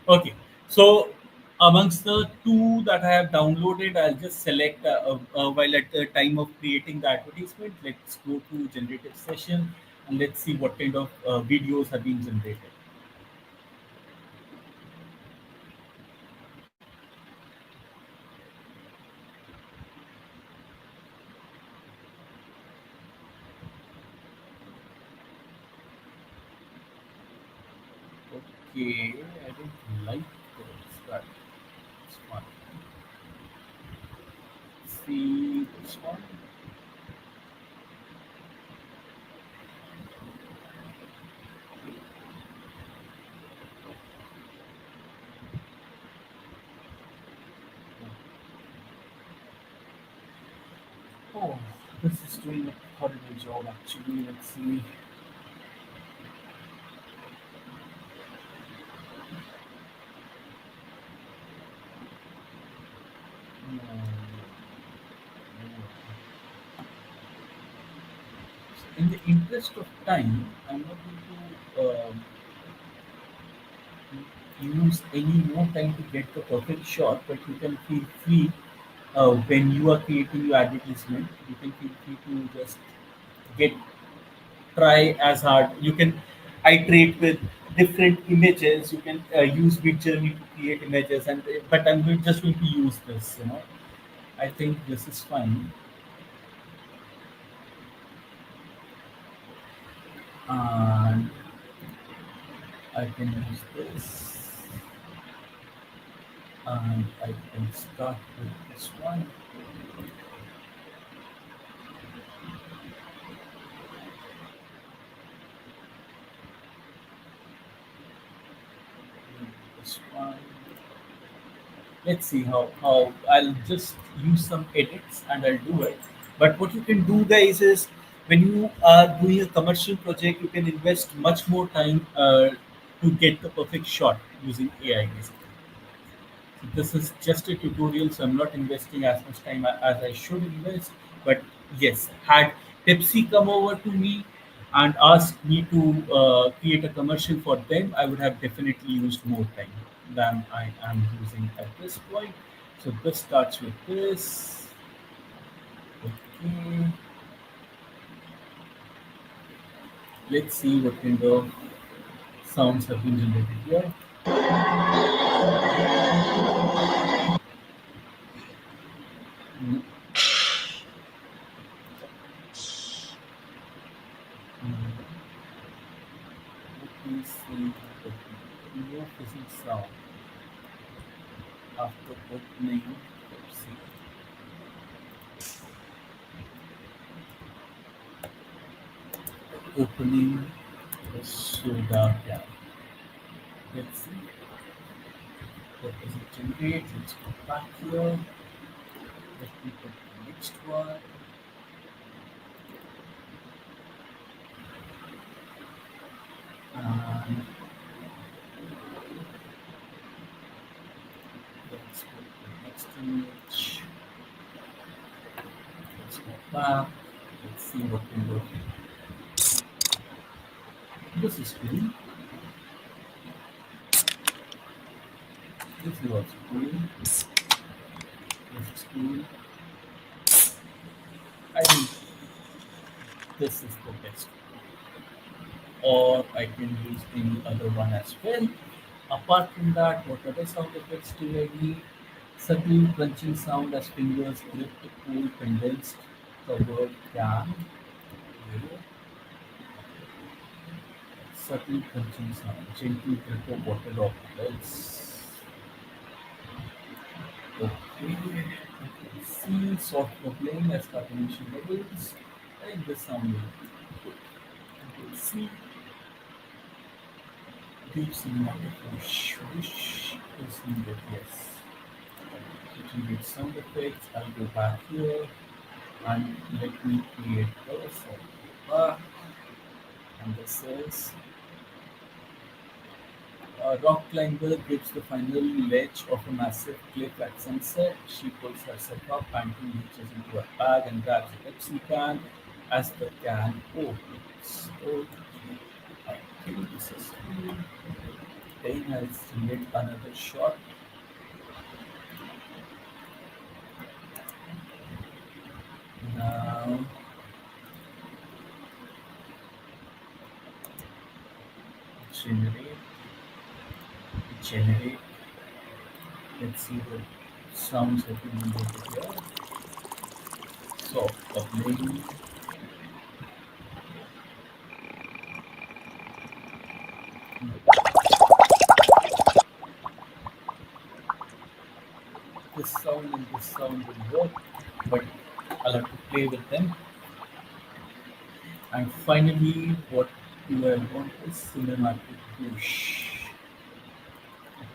Okay, so amongst the two that I have downloaded, I'll just select while at the time of creating the advertisement. Let's go to generative session and let's see what kind of videos have been generated. Okay, I don't like this, but it's fine. See this one. Oh, this is doing a horrible job actually. Let's see. No, no, no. In the interest of time, I'm not going to. um, use any more time to get the perfect shot, but you can feel free when you are creating your advertisement. You can feel free to just get try as hard. You can iterate with different images. You can use MidJourney to create images, and but just going to use this. I think this is fine, and I can use this, and I can start with this one. This one. Let's see how I'll just use some edits and I'll do it. But what you can do, guys, is when you are doing a commercial project, you can invest much more time to get the perfect shot using AI. Basically, so this is just a tutorial, so I'm not investing as much time as I should invest. But yes, had Pepsi come over to me and asked me to create a commercial for them, I would have definitely used more time than I am using at this point. So this starts with this. Okay, let's see what kind of sounds have been generated here. Mm, mm, Let me see the new fizzing sound after opening Pepsi. Opening the soda can. Let's see what does it generate. Let's go back here. Let me put the next one. And let's put the next image. Let's go back. Let's see what we do. This is cool. This is also cool. This is cool. I think this is the best. Or I can use any other one as well. Apart from that, what other sound effects do I need? Subtle crunching sound as fingers grip the cool condensed covered can. Okay. Subtle crunching sound, gentle grip of water droplets. Okay. See soft bubbling as cartonation bubbles. I think this sound will be good. See deep cinematic whoosh is needed, yes. It will get sound effects. I'll go back here and let me create this. I'll go back, and this is a rock climber grips the final ledge of a massive cliff at sunset. She pulls herself up, panting, reaches into her bag and grabs a Pepsi can as the can opens. Okay, I think this is cool. Then I'll select another shot. Now, generate, generate. Let's see what sounds have been generated here. So, bubbling. This sound and this sound will work, but I'll have to play with them. And finally, what do I want is cinematic push.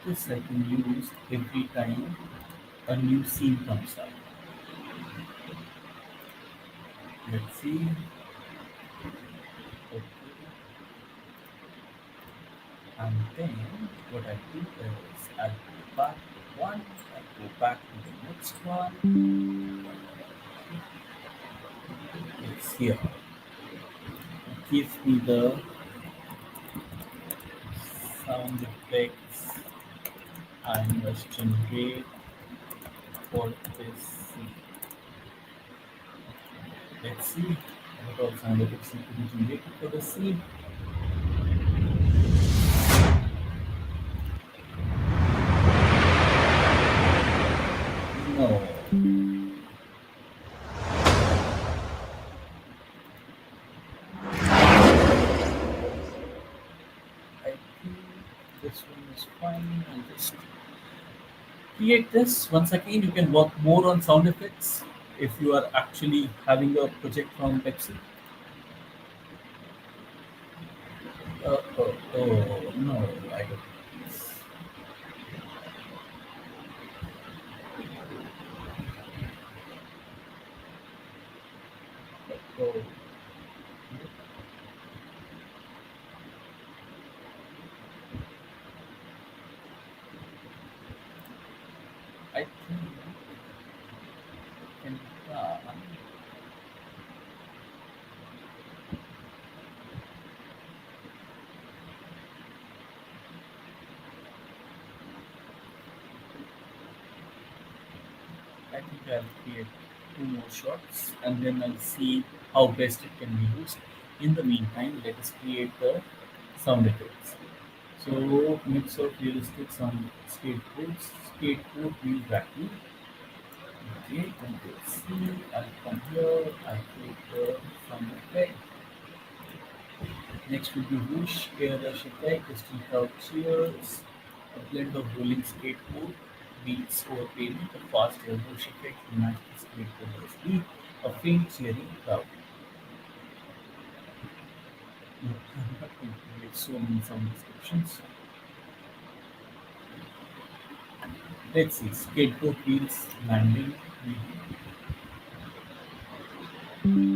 This I can use every time a new scene comes up. Let's see. Okay. And then what I do is I'll go back to one, I'll go back to the next one. It's here. Give me the sound effects I must generate for this scene. Let's see what all sound effects need to be generated for the scene. No. I think this one is fine. I'll just create this. Once again, you can work more on sound effects if you are actually having a project from Pepsi. No, I don't. Oh, I think can I think I'll create two more shots and then I'll see how best it can be used. In the meantime, let us create the sound effects. So mix of realistic sound skateboards, skateboard wheel vacuum. Okay, Control C. I'll come here. I'll create the sound effect. Next will be whoosh, air rush effect, distant crowd cheers, a blend of rolling skateboard, beats over pavement, a fast air whoosh effect to match the skateboarder's beat, a faint cheering crowd. No, I'm not going to create so many sound descriptions. Let's see, skateboard wheels landing. Okay,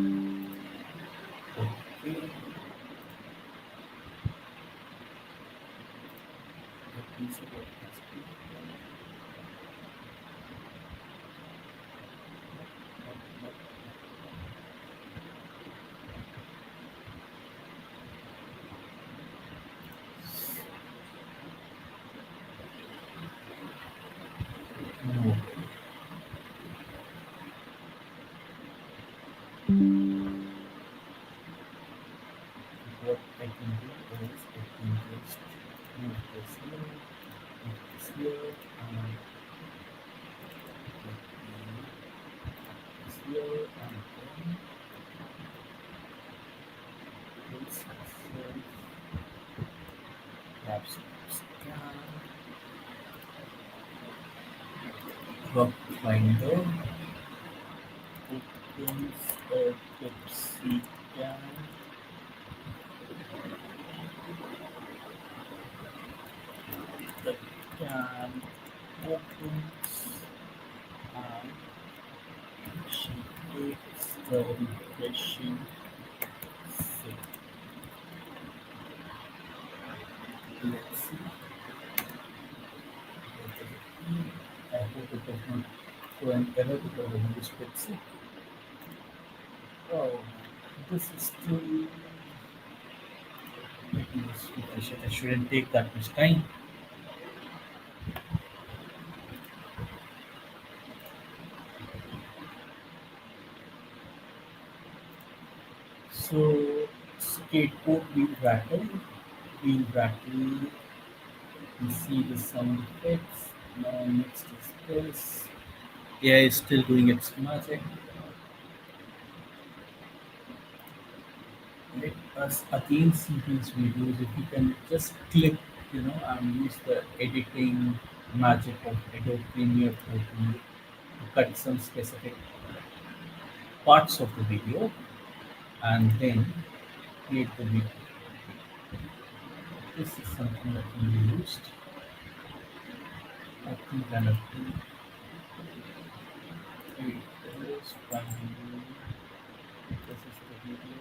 let me see what it's no. What I can do is I can just move this here, move this here, and this here, and then this self labs scan, drop finder, opens a Pepsi can, the can opens, and she takes the refreshing sip. Let's see. I hope it does not throw an error because of this Pepsi. Oh, this is still. Let me just refresh it. I shouldn't take that much time. So, skateboard wheel rattle. You see the sound effects. Now, next is this. AI is still doing its magic. Let us again see these videos. If you can just click, and use the editing magic of Adobe Premiere Pro to cut some specific parts of the video and then create the video. This is something that can be used. I think I have to create this finally. This is the video.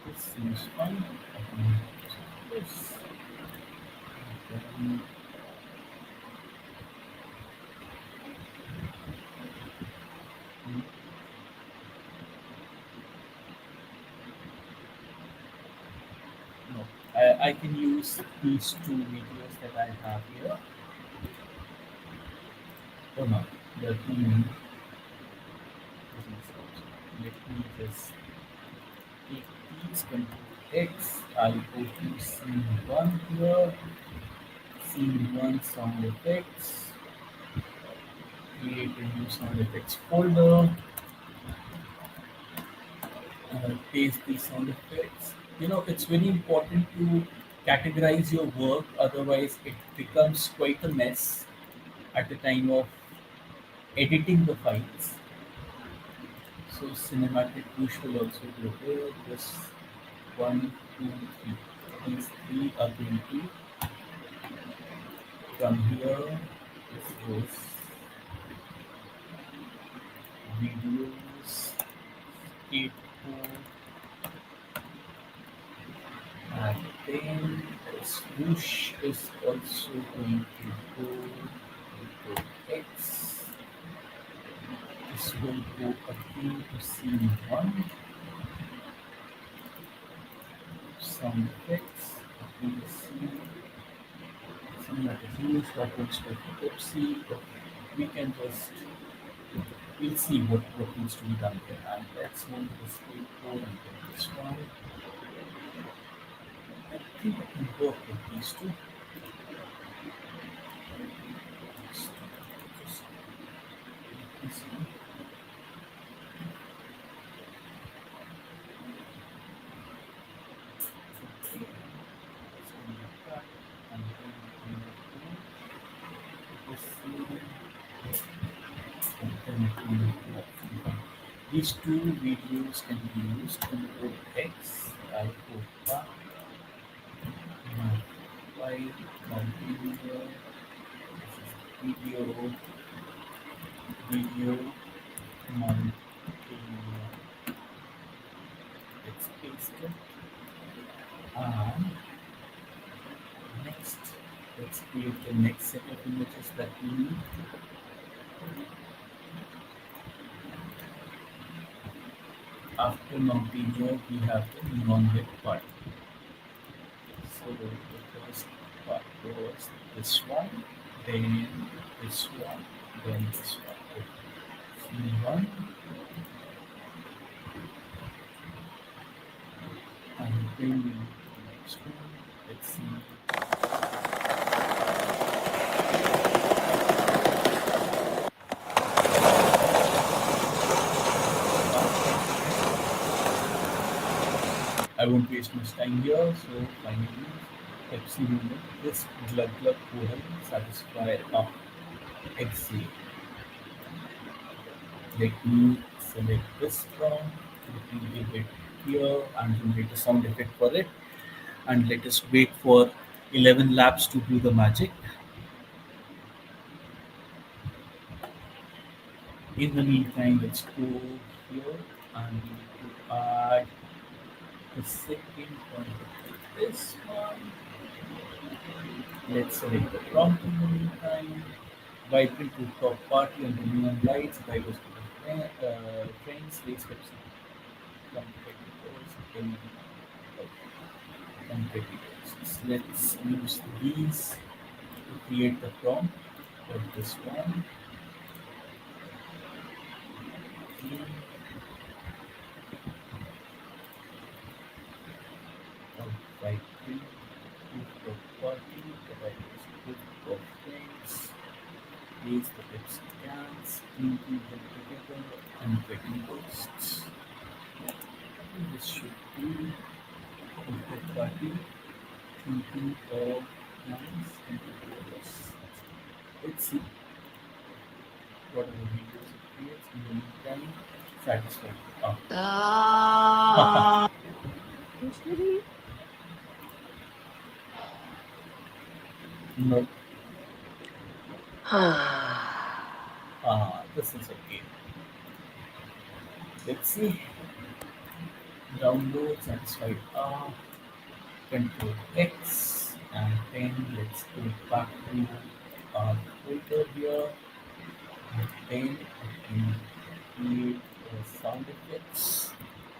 This seems fine. I can use this. Then No, I can use these two videos that I have here. Oh no, the two business also. Let me just take these control X. I'll go to scene one here, scene one sound effects, create a new sound effects folder, paste these sound effects. You know, it's very important to categorize your work, otherwise, it becomes quite a mess at the time of editing the files. So, cinematic push will also go here. This one, two, three. These three are going to come here. This is videos, skateboard, and then the swoosh is also going to go X. This will go again to scene one, sound effects, again scene, some that is used, reference to Pepsi. Okay, we can just, we'll see what needs to be done here. And let's move to the skateboard and get this one. I think I can work with these two. Just this one. Okay. Let's go like that. And then we move to this scene. And then we move to these two videos can be used. Control X. I go back. File. Continue. This is video, continue. Let's paste it. And next, let's create the next set of images that we need. After non-linear, we have the non-lit part. So the first part was this one, then this one, then this one. Okay. C1, and then we move to the next one. Let's see. I won't waste much time here. So finally, Pepsi will make this glug glug koral satisfy up XA. Let me select this prompt, let me give it here and generate a sound effect for it. And let us wait for ElevenLabs to do the magic. In the meantime, let's go here and we need to add the second one. This one. Let's select the prompt in the meantime. Vibrant rooftop party under neon lights, diverse friends, race Pepsi. Competitors, competitors. Let's use these to create the prompt for this one. Okay. Vibrant rooftop party, the diverse group of friends. Place the Pepsi cans, clinking them together, and getting ghosts. This should be a party, thinking of lines and photos. Let's see what are the videos it creates in the meantime. Satisfied. No. This is okay. Let's see. Download satisfied Control X, and then let's go back to our folder here, and then we can create a sound effects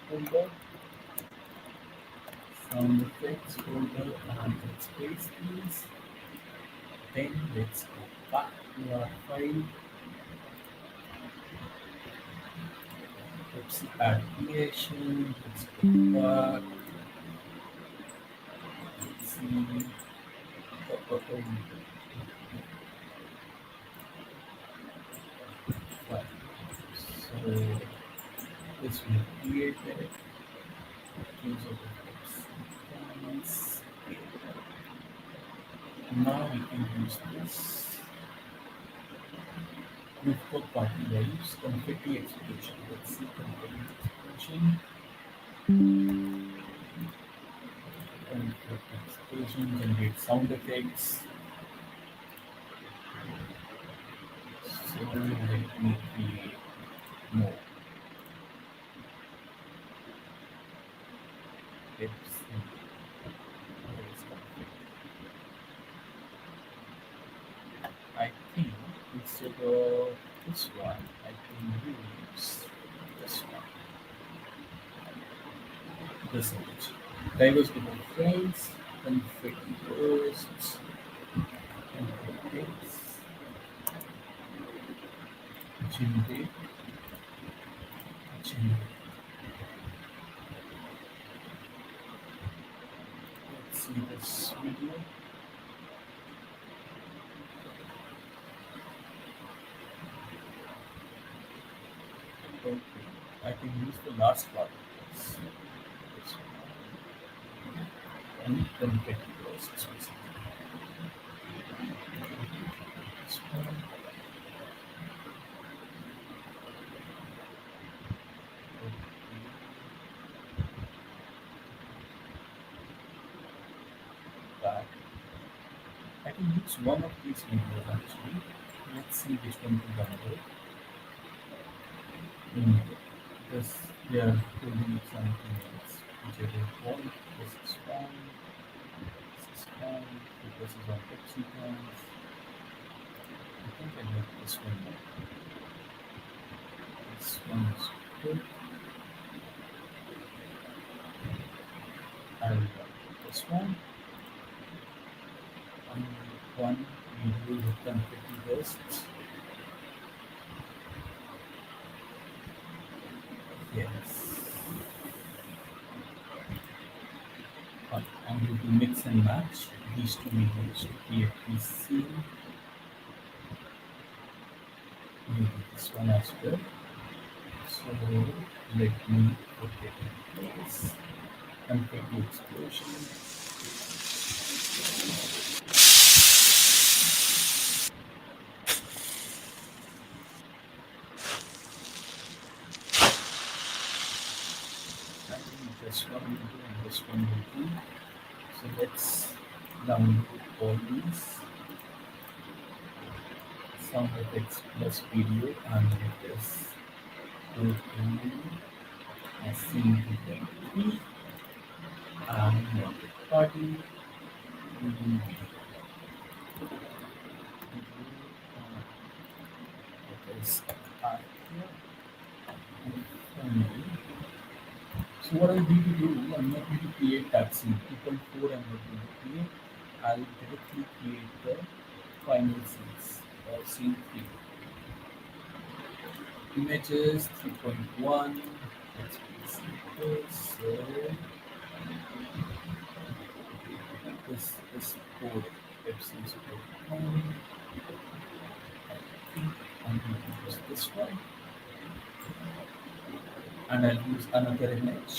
folder. Sound effects folder and let's paste these. Then let's go back to our file. Let's add creation. Let's go back. Let's see. Fine. So this will create it. Use of performance. Now we can use this. We've got party values, confetti explosion. Let's see confetti explosion. Confetti explosion, generate sound effects. So let me create more. Pepsi. Where is confetti? I think instead of this one, I can use this one. This image. Diverse group of friends, confetti bursts, confetti, generate, generate. Let's see this video. Okay, I can use the last part of this. This one. And confetti bursts. This one. Back. I can use one of these videos actually. Let's see which one to download. This they are holding something else, which I don't want. This is fine. This is fine. This is on Pepsi cans. I think I like this one more. This one is good. I will download this one. And one video with confetti bursts. Yes. Fine. I'm going to mix and match these two videos to create this scene. Maybe this one as well. So let me put it in place. Confetti explosion. I think this one will do and this one will do. So let's download all these sound effects plus video and let us go to a scene to 23 and party. Mm, Let us add here and finally. So what I'm going to do, I'm not going to create that scene. 2.4 I'm not going to create. I'll directly create the final scenes or scene 3. Images 3.1. Let's see this. So this code Pepsi is code 1. I think I'm going to use this one. And I'll use another image,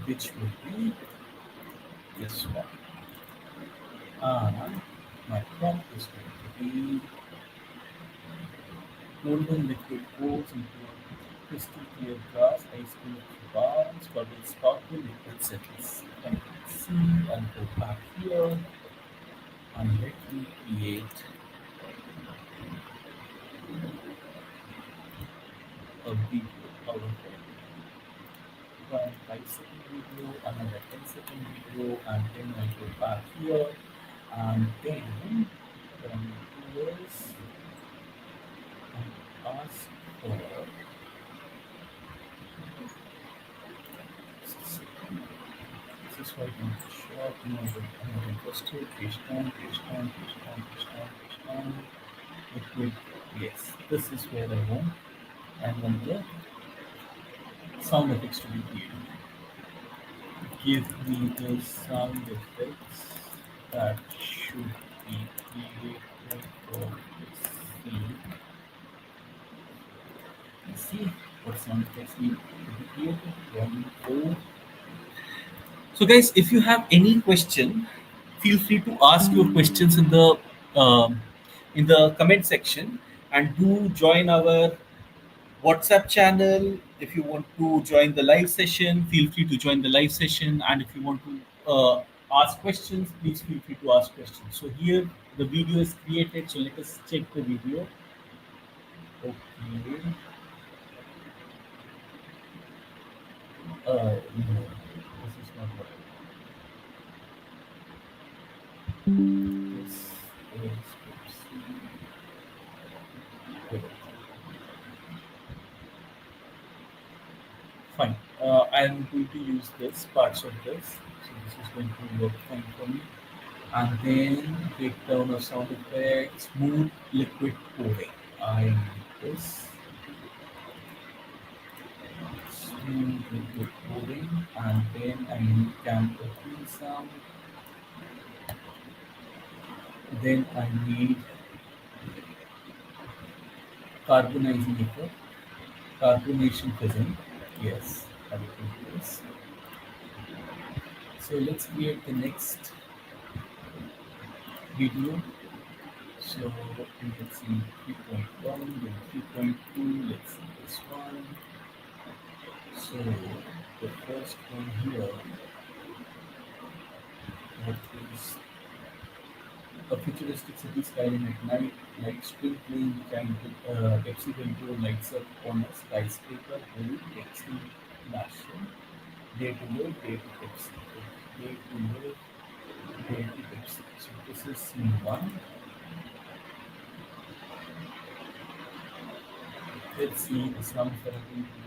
which will be this one. And my prompt is going to be golden liquid pours into a crystal clear glass, ice cream bars, bubble sparkle, liquid settles. And see and go back here and let me create a video out of it. 5-second video, another 10-second video, and then I go back here, and then what I'm going to do is ask for this is why I'm short, I'm not interested. Page down, page down, page down, page down, page down. Liquid, yes, this is where I want. I want the sound effects to be created. Give me the sound effects that should be created for this scene. Let's see what sound effects need to be created. One, four. So, guys, if you have any question, feel free to ask your questions um, in the comment section, and do join our WhatsApp channel. If you want to join the live session, feel free to join the live session. And if you want to ask questions, please feel free to ask questions. So here the video is created. So let us check the video. Okay. No, this is not what this is. Pepsi. Fine. I'm going to use this parts of this. So this is going to work fine for me. And then breakdown of sound effects, smooth liquid pouring. I need this smooth liquid pouring, and then I need camp opening sound. Then I need carbonizing effect, carbonation present. Yes, I will do this. So let's create the next video. So let's see 3.1, then 3.2, let's see this one. So the first one here, what is a futuristic city skyline at night, light sprinkling, Pepsi Ventura lights up on a skyscraper, holy Pepsi national, day to live, day to Pepsi, day to live, day to Pepsi. So this is scene one. Let's see the sounds that are being created.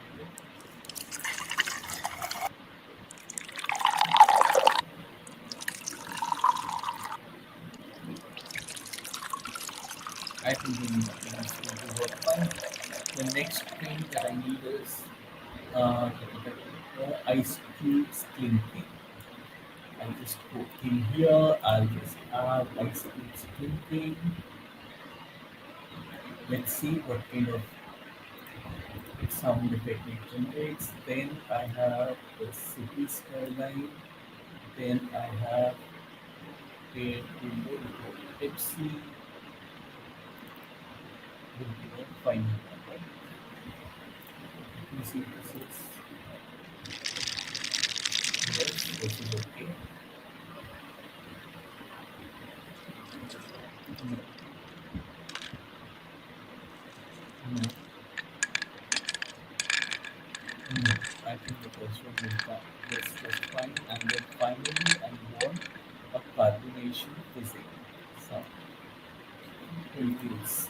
I think the is going to work fine. The next thing that I need is ice cubes clinking. I'll just go in here. I'll just have ice cubes clinking. Let's see what kind of sound effect it generates. Then I have the city skyline. Then I have a Pepsi will be the final one, right? Let me see if this is yes, this is okay. No, no, no. I think the first one will come. Yes, that's fine. And then finally, I want a carbonation physics. So, Control C,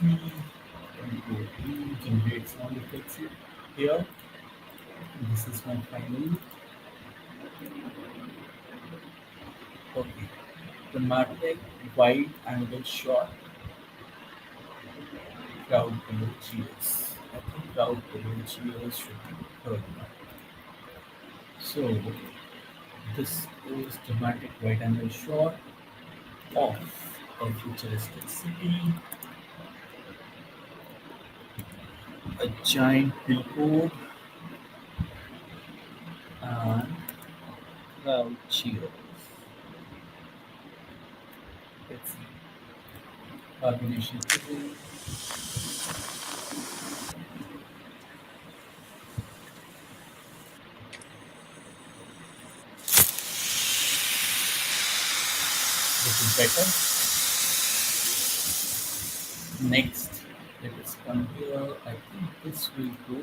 Control E, generate sound effects here. This is my final. Okay. Dramatic wide angle shot, crowd below cheers. I think crowd below cheers should be third one. So this is dramatic wide angle shot of a futuristic city, a giant billboard, and crowd cheers. Let's see. Carbonation fizzing. This is better. Next, let us come here. I think this will go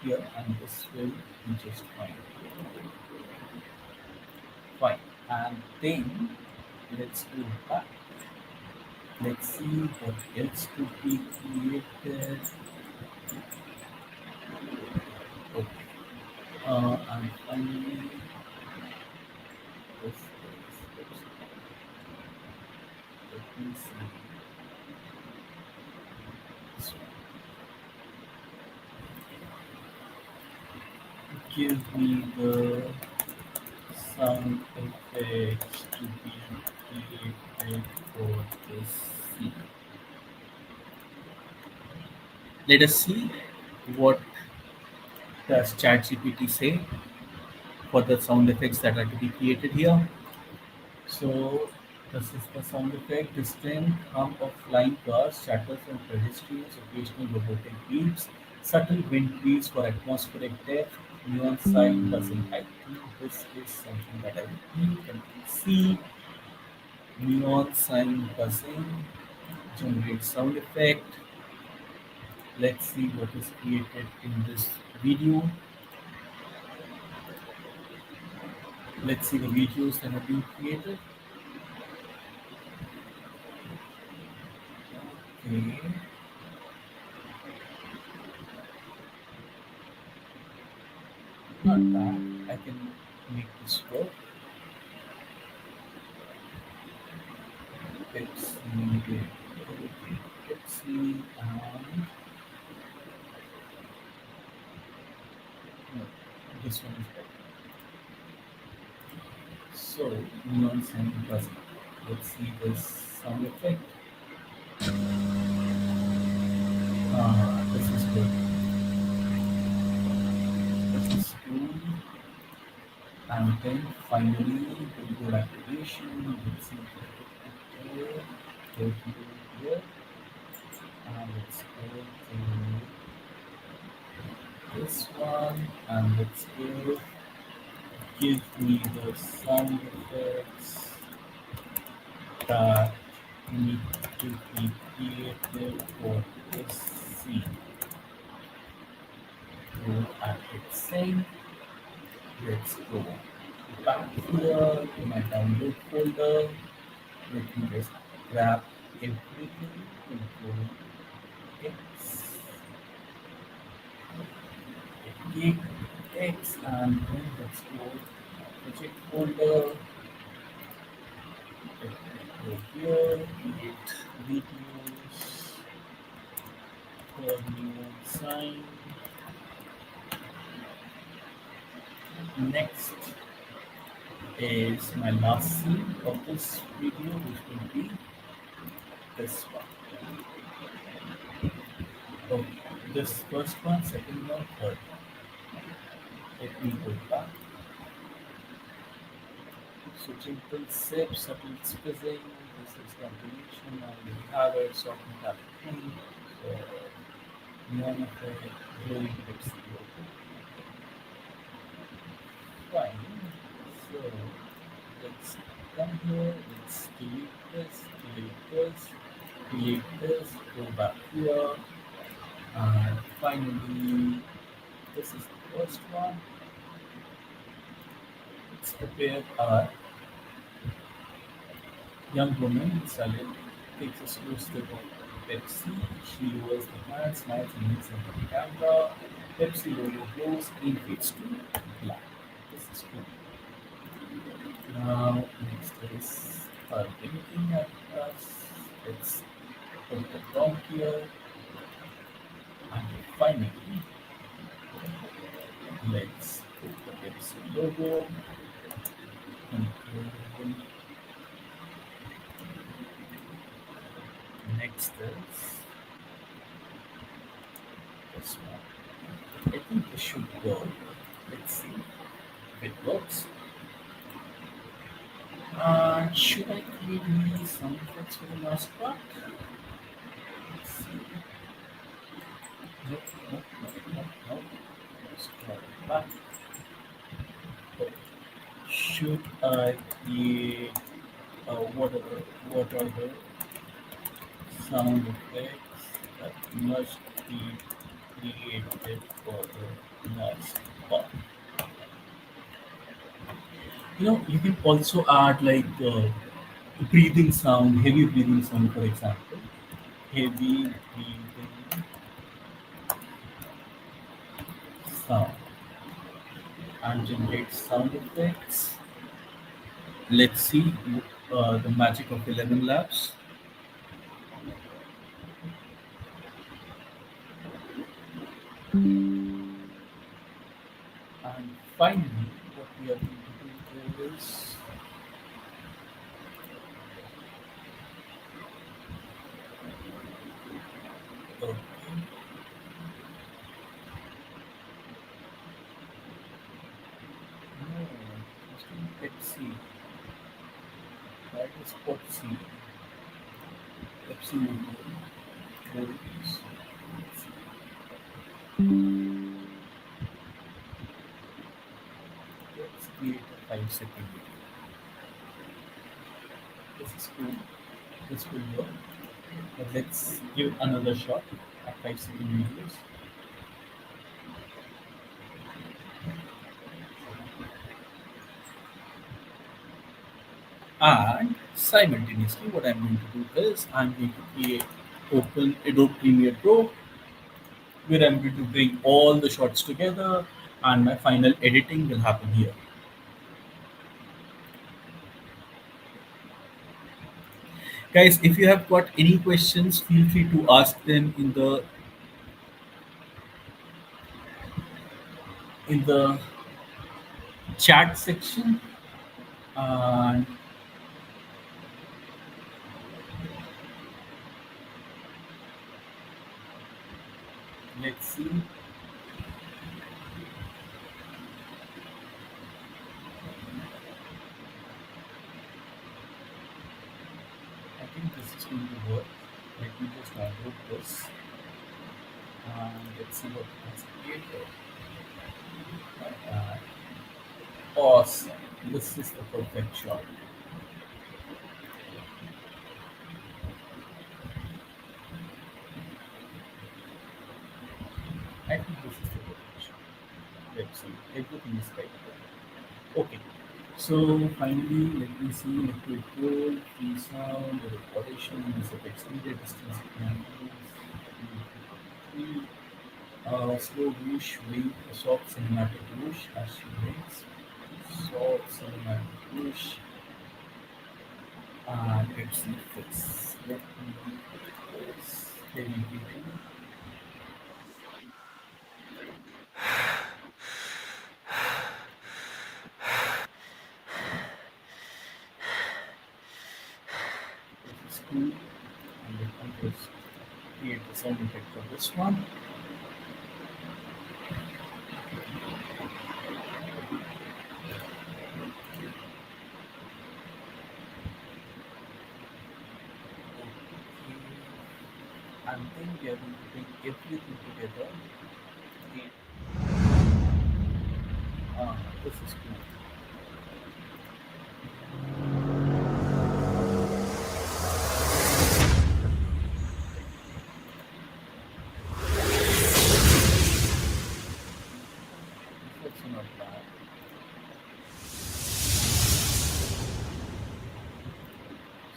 here and this will be just fine. Fine. And then let's go back. Let's see what else could be created. Okay. And finally, This is, let me see. So give me the sound effects to be created for this scene. Let us see what does ChatGPT say for the sound effects that are to be created here. So this is the sound effect: distant hum of flying cars, chatter from pedestrians, occasional robotic beeps, subtle wind breeze for atmospheric depth, neon sign buzzing. I think this is something that I can see. Neon sign buzzing, generate sound effect. Let's see what is created in this video. Let's see the videos that have been created. Okay, not bad. I can make this work. Pepsi, Pepsi, and no, this one is better. So, neon sign buzzing. Let's see this sound effect. This is good. This is cool. And then finally, we go activation. Let's see. Here, go to here, and let's go to this one, and let's go. Give me the sound effects that need to be created for this scene. Go at it same. Let's go back here to my download folder. Let me just grab everything, control X, gig X, and then let's go project folder. Let me go here, create videos, for new sign. Next is my last scene of this video, which will be this one. Okay, this first one, second one, third one. Let me go back. So gentle sip, subtle squeezing. This is combination, and we have it soften that thing. So none of the glowing Pepsi logo. Fine. So let's come here, let's delete this, delete this, go back here, and finally, this is the first one. Let's prepare our young woman, Salil, takes a slow sip of Pepsi. She lowers the hand, smiles, and looks at the camera. Pepsi logo glows, screen fades to black. This is cool. Now, next is her winking at us. Let's put the prompt here. And finally, let's put the Pepsi logo. Control. Next is this one. I think this should go. Let's see if it works. Should I create any sound effects for the last part? Let's see. Nope, nope, nope, nope, nope. Let's try it back. Okay. Should I create what are the sound effects that must be created for the last part? You can also add like breathing sound, heavy breathing sound, for example. Heavy breathing sound and generate sound effects. Let's see the magic of 11 Labs. And finally, what we are going to do is okay, no, it's doing Pepsi. That is Pepsi. Pepsi logo. There it is. Let's create a 5-second video. This is cool. This will work. But let's give another shot at 5-second videos. And simultaneously, what I'm going to do is I'm going to create open Adobe Premiere Pro where I'm going to bring all the shots together and my final editing will happen here. Guys, if you have got any questions, feel free to ask them in the chat section. And let's see. I think this is going to work. Let me just download this and let's see what it has created. Uh, awesome. This is the perfect shot. I think this is the perfect shot. Let's see. Everything is right there. Okay. So finally, let me see. Liquid gold, free sound, the recordation, use of extended distance examples, slow whoosh, wave, soft cinematic whoosh as she makes. Soft cinematic whoosh, and it's the fix. Let me do this. Heavy breathing. This is cool. And let me just create the sound effect for this one. And then we are going to bring everything together. Okay. This is cool. It's also not bad.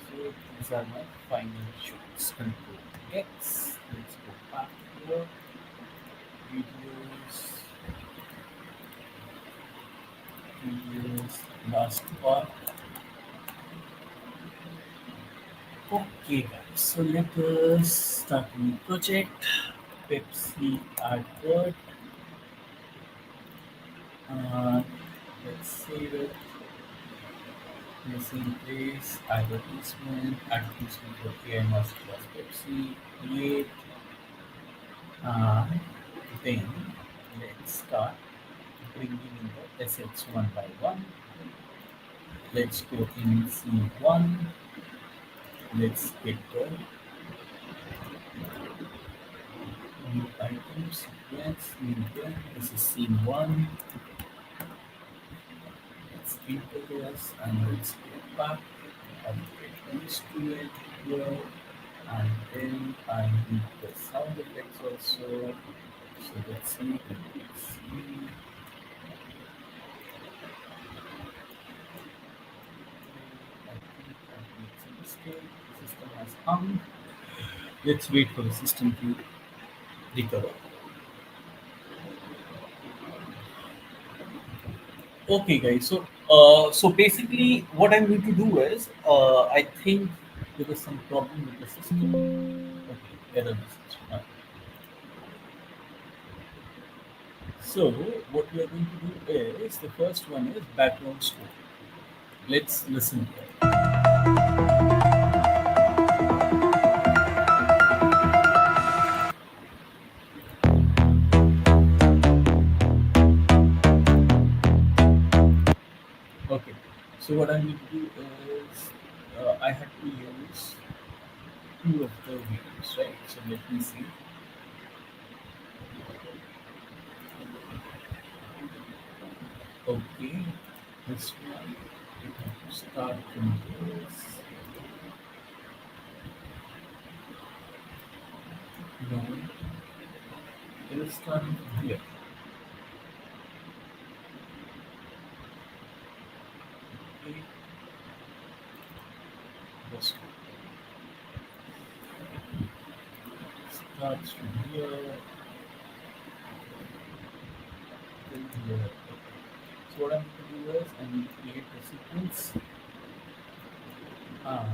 So these are my final shots. Control X. Let's go back here. Videos. Videos. Last part. Okay, guys. So let us start a new project. Pepsi advert. Uh, let's save it. Missing place, advertisement for AI Masterclass Pepsi, create, and then let's start bringing in the assets one by one. Let's go in scene one. Let's get the new items. Yes, this is scene one. Let's enter this and let's go back and get used to it here. And then I need the sound effects also. So let's see. Let's see. I think I made some mistake. The system has hung. Let's wait for the system to recover. Okay, guys. So So basically, what I'm going to do is, I think there is some problem with the system. Okay, error message. So what we are going to do is, the first one is background score. Let's listen to it. Okay. So what I need to do is, I had to use two of the videos, right? So let me see. Okay, this one we have to start from this. No, it is starting from here. Okay, this one starts from here till here. Okay. So what I'm going to do is, I need to create a sequence, and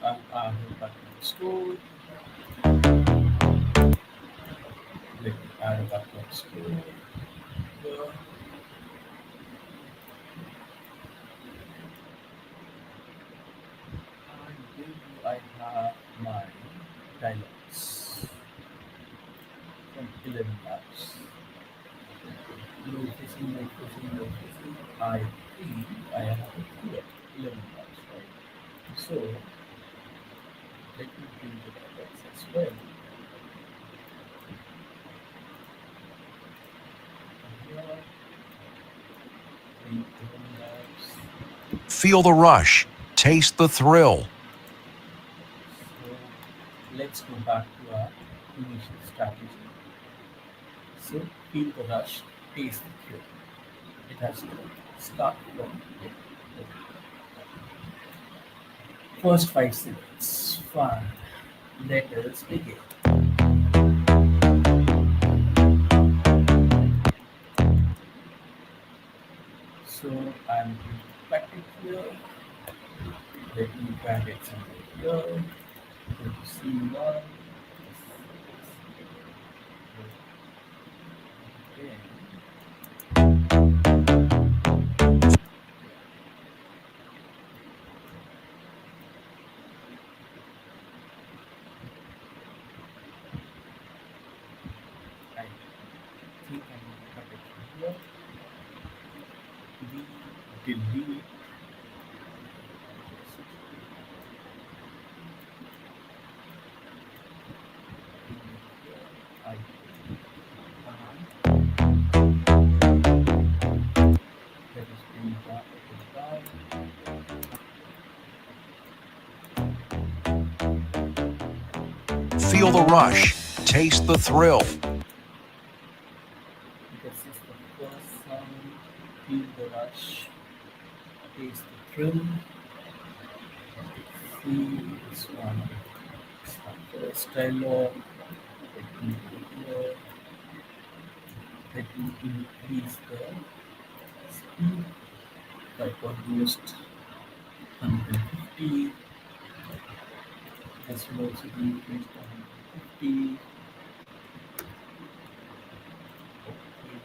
I will background score. Let me add a background score here. And then I have my dialogues from 11 labs. Low fishing, low fishing, low fishing. I think I have it here, 11 labs, right? So let me bring the dialogues as well. Here, bring 11 labs. Feel the rush. Taste the thrill. So let's go back to our initial strategy. So feel the rush, taste the thrill. It has to start from here. First 5 seconds. Fine. Let us begin. So I'm going to pack it here. Let me drag it somewhere here. Go to C1. Okay. I think I'm going to cut it from here. We delete. I let us bring down. Feel the rush. Taste the thrill. This is the first sound. Feel the rush. Taste the thrill. See this one. It's the first dialogue. Let me go here. Let me increase the speed by almost 150. This will also be increased by 150. Okay,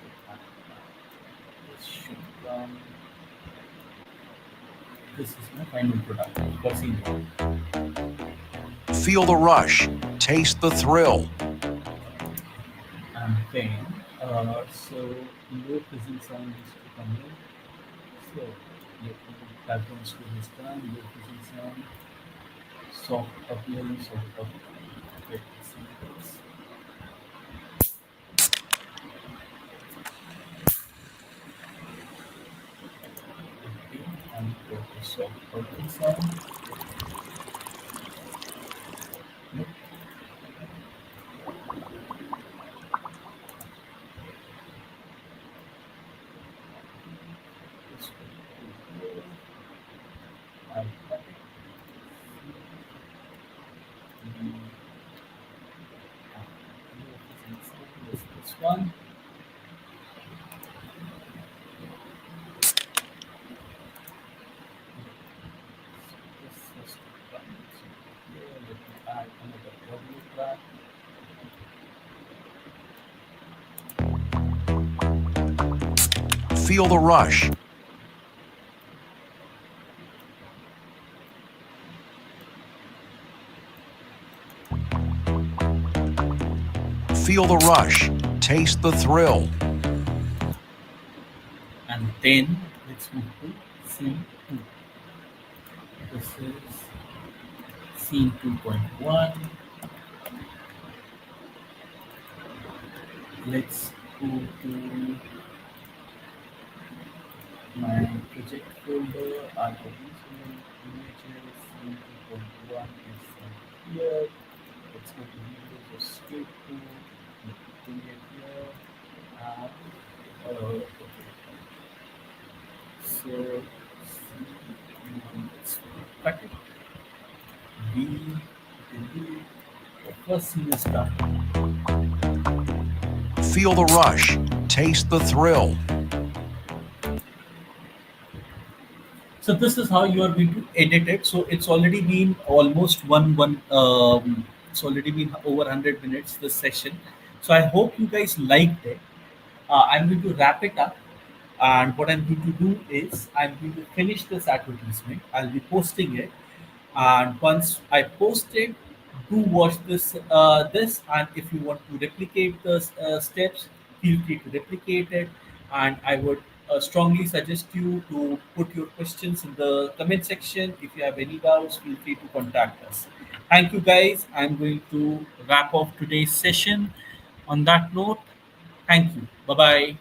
this should come. This is my final product. Proceed. Feel the rush. Taste the thrill. And then, so low fizzing sound is to come in. So let me background score is done. Low fizzing sound, soft upload, soft upload. Let me see this. Okay, and go to soft upload sound. Nope, this will go here. I'll cut it. Mm, low fizzing sound is this one. add another audio track. Feel the rush. Feel the rush. Taste the thrill. And then let's move to scene 2. This is scene 2.1. Let's go to my project folder. I'll open some images. Scene 2.1 is here. Let's go to videos or script to bring it here. Okay. So, let's cut it. B, delete. The first scene is done. Feel the rush. Taste the thrill. So this is how you are going to edit it. So it's already been almost one. It's already been over 100 minutes this session. So I hope you guys liked it. I'm going to wrap it up, and what I'm going to do is I'm going to finish this advertisement. I'll be posting it, and once I post it, do watch this, and if you want to replicate the steps, feel free to replicate it. And I would strongly suggest you to put your questions in the comment section. If you have any doubts, feel free to contact us. Thank you guys. I'm going to wrap off today's session on that note. Thank you. Bye bye.